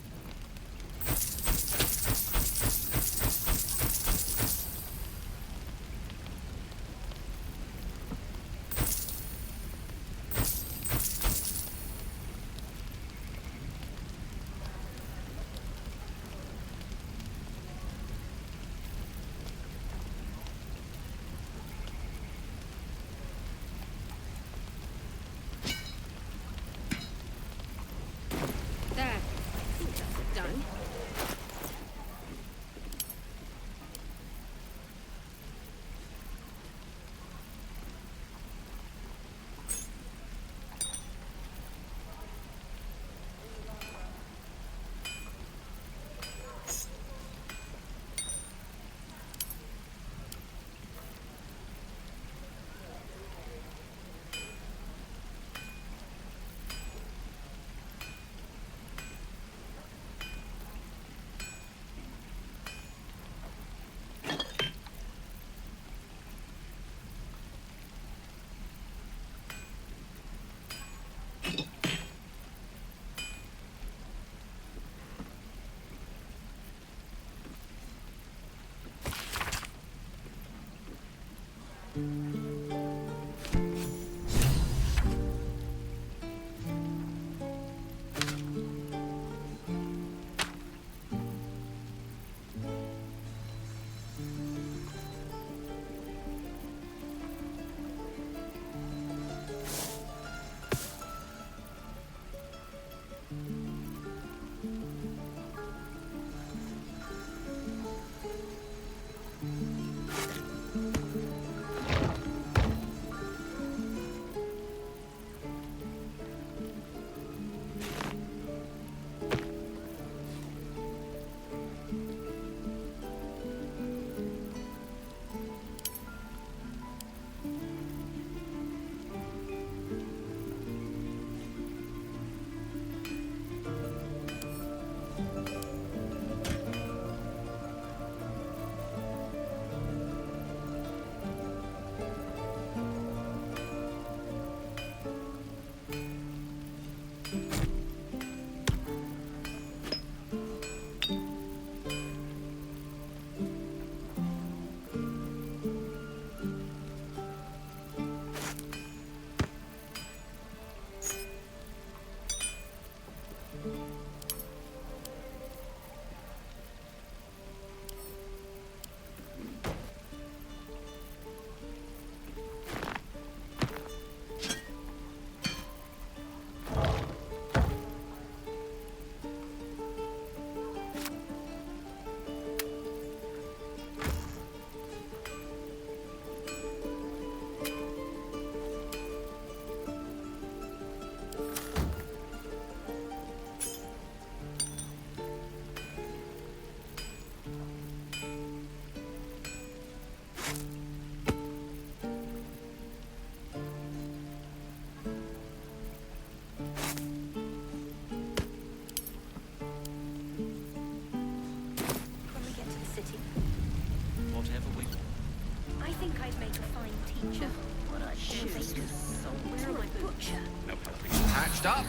up.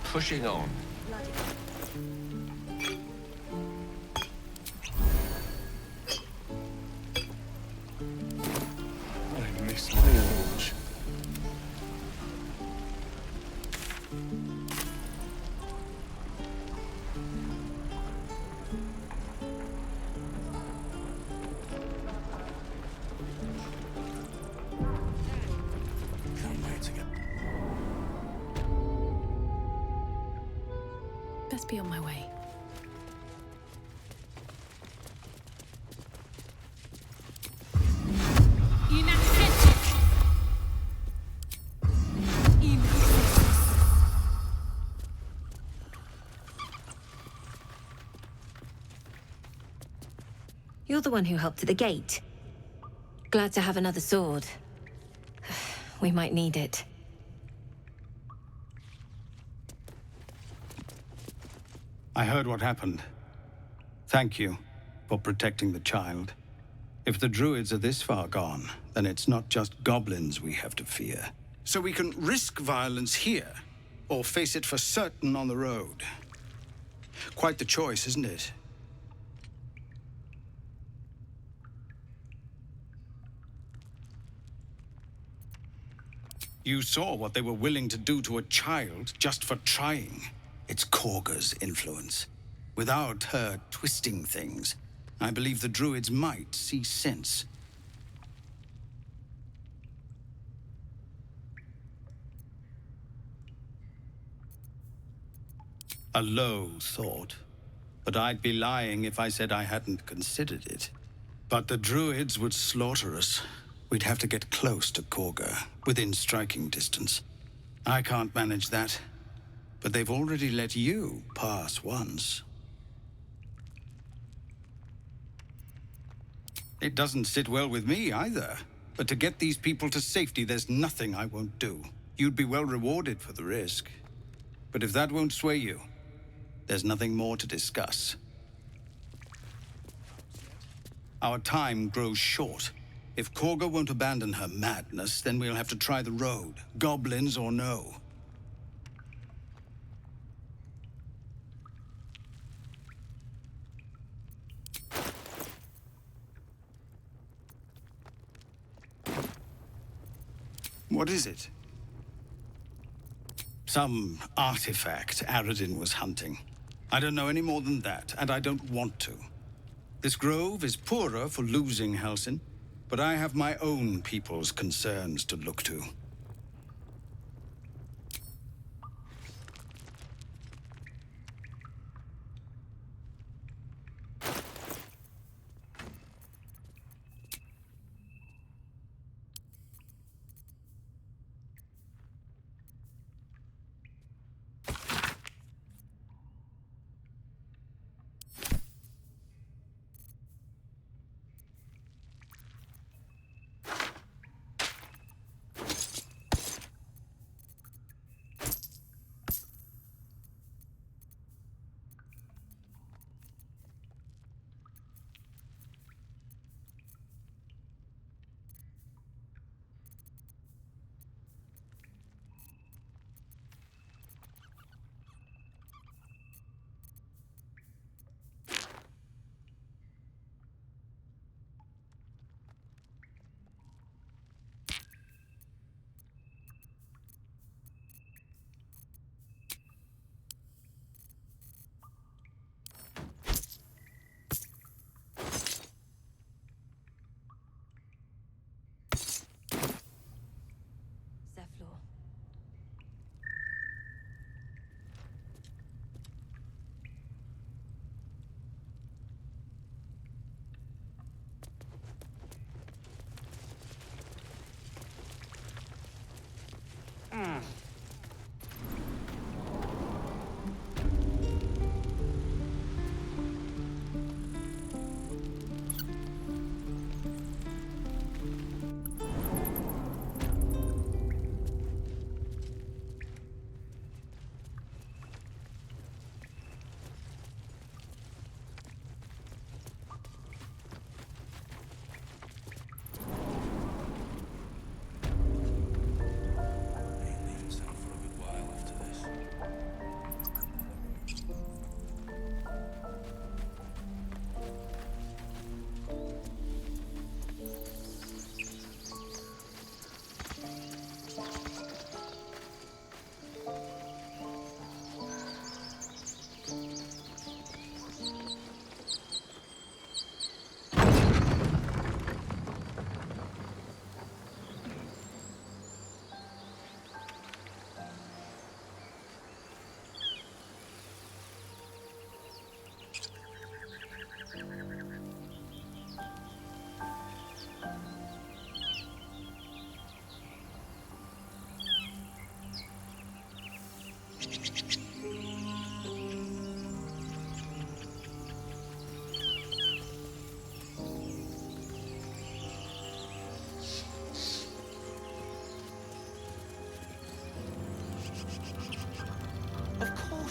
Pushing on. I miss my forge. Can't wait to get... Best be on my way. You're the one who helped at the gate. Glad to have another sword. We might need it. I heard what happened. Thank you for protecting the child. If the druids are this far gone, then it's not just goblins we have to fear. So we can risk violence here, or face it for certain on the road. Quite the choice, isn't it? You saw what they were willing to do to a child just for trying. It's Kagha's influence. Without her twisting things, I believe the druids might see sense. A low thought, but I'd be lying if I said I hadn't considered it. But the druids would slaughter us. We'd have to get close to Kagha, within striking distance. I can't manage that, but they've already let you pass once. It doesn't sit well with me either, but to get these people to safety, there's nothing I won't do. You'd be well rewarded for the risk. But if that won't sway you, there's nothing more to discuss. Our time grows short. If Kagha won't abandon her madness, then we'll have to try the road, goblins or no. What is it? Some artifact Aradin was hunting. I don't know any more than that, and I don't want to. This grove is poorer for losing Halsin, but I have my own people's concerns to look to.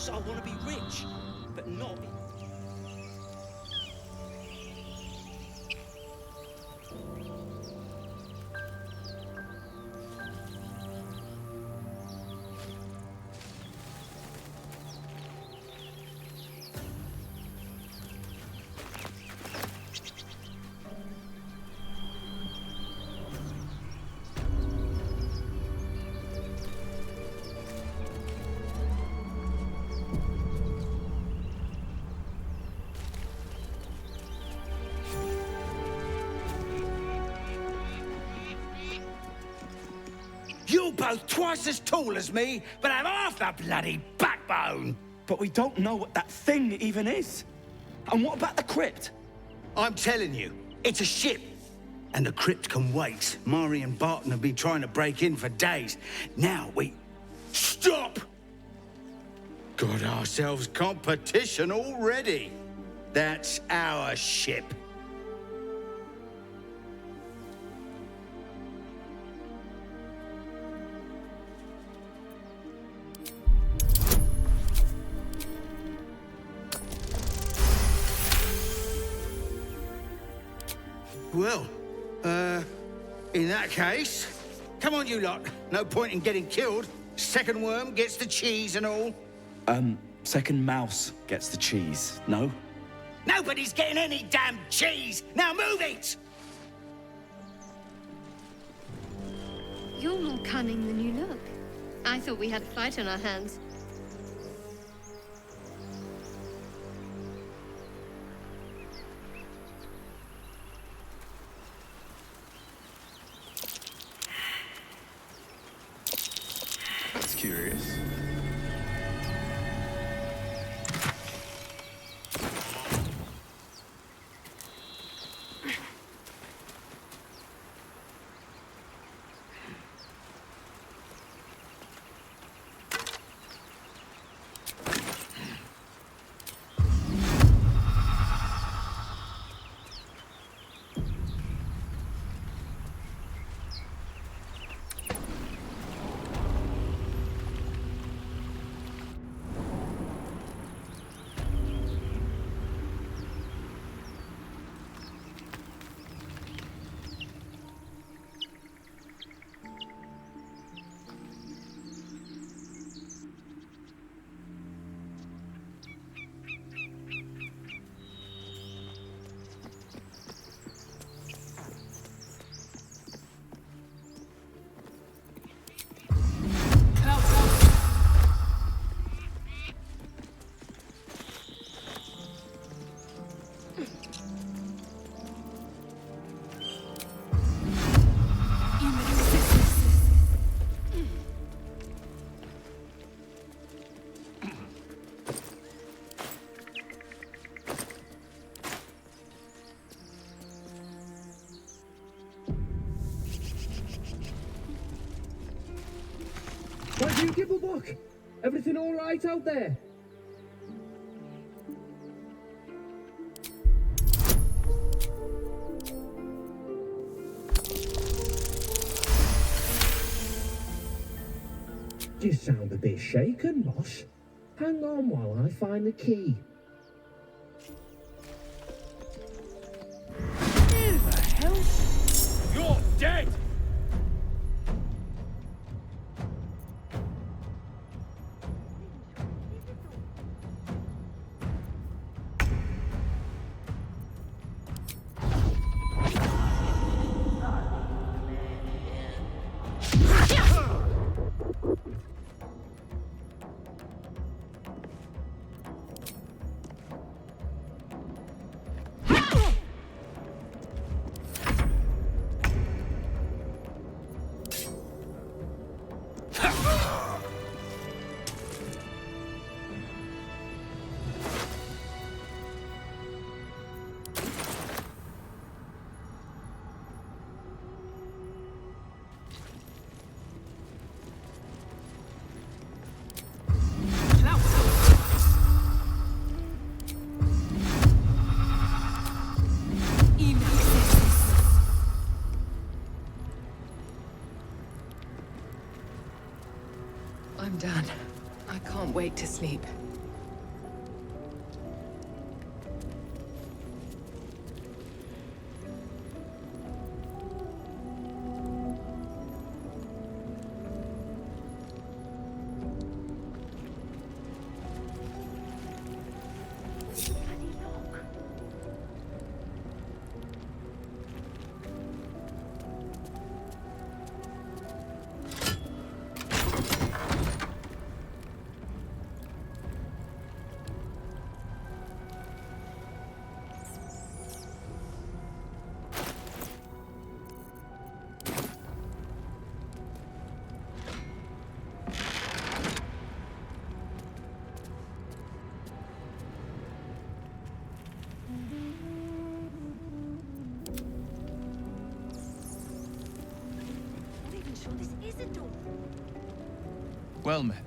course I want to be rich, but not... You're both twice as tall as me, but have half the bloody backbone! But we don't know what that thing even is. And what about the crypt? I'm telling you, it's a ship. And the crypt can wait. Mari and Barton have been trying to break in for days. Now we... Stop! Got ourselves competition already. That's our ship. Well, in that case, come on you lot. No point in getting killed. Second worm gets the cheese and all. Second mouse gets the cheese, no? Nobody's getting any damn cheese! Now move it! You're more cunning than you look. I thought we had a fight on our hands. That's curious. Why do you give a look? Everything all right out there? You sound a bit shaken, Moss. Hang on while I find the key. Who the hell? You're dead! I'm done. I can't wait to sleep. this is a door. Well met.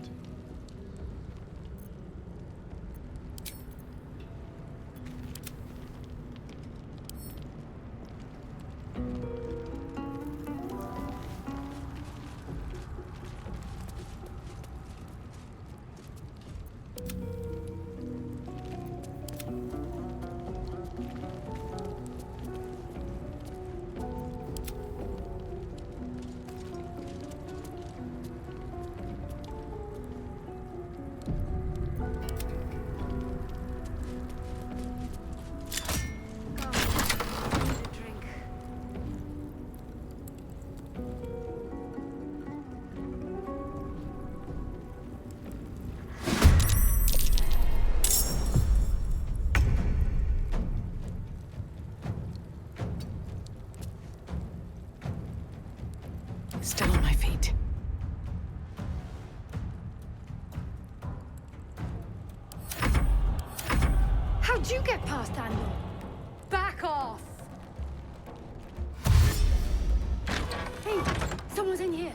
Still on my feet. How'd you get past that door? Back off! Hey, someone's in here.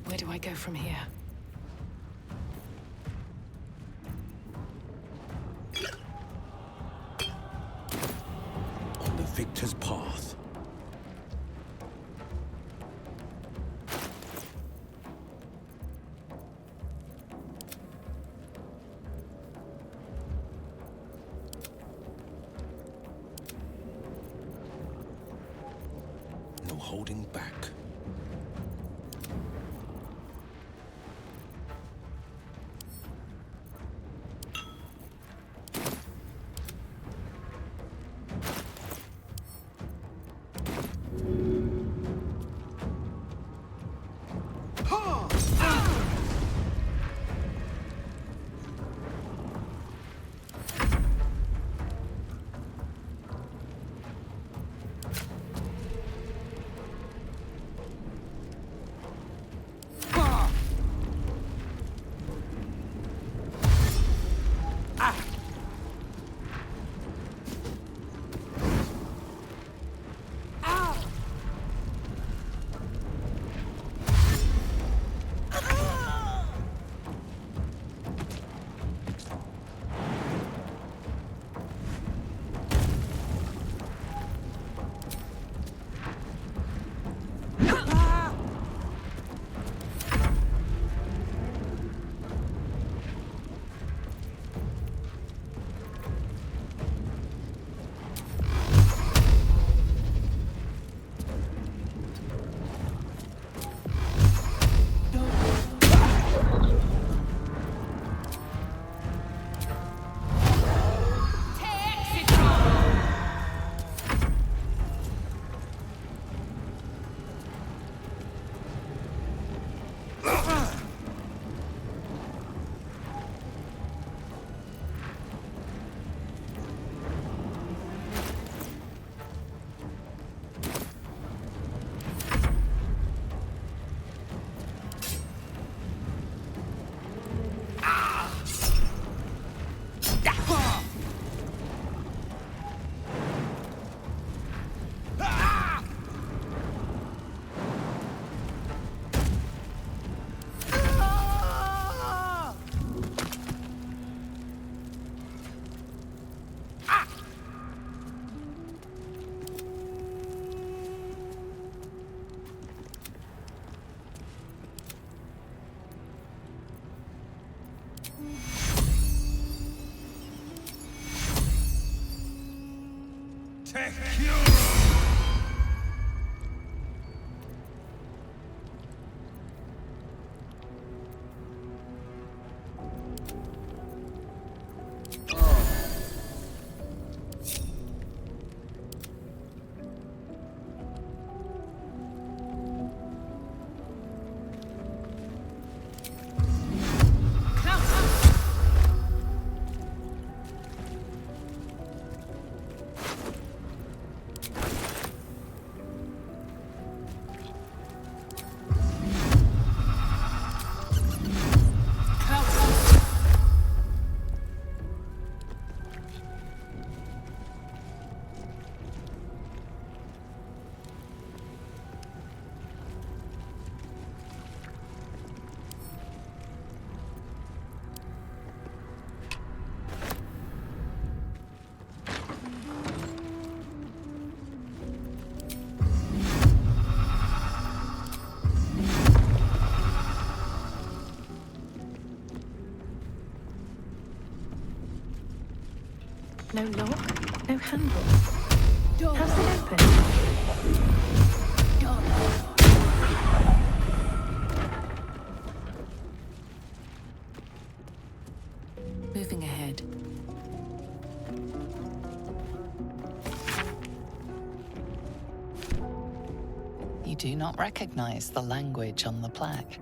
Where do I go from here? On the victor's path. No holding back. No lock, no handle. How's it open? moving ahead. You do not recognize the language on the plaque.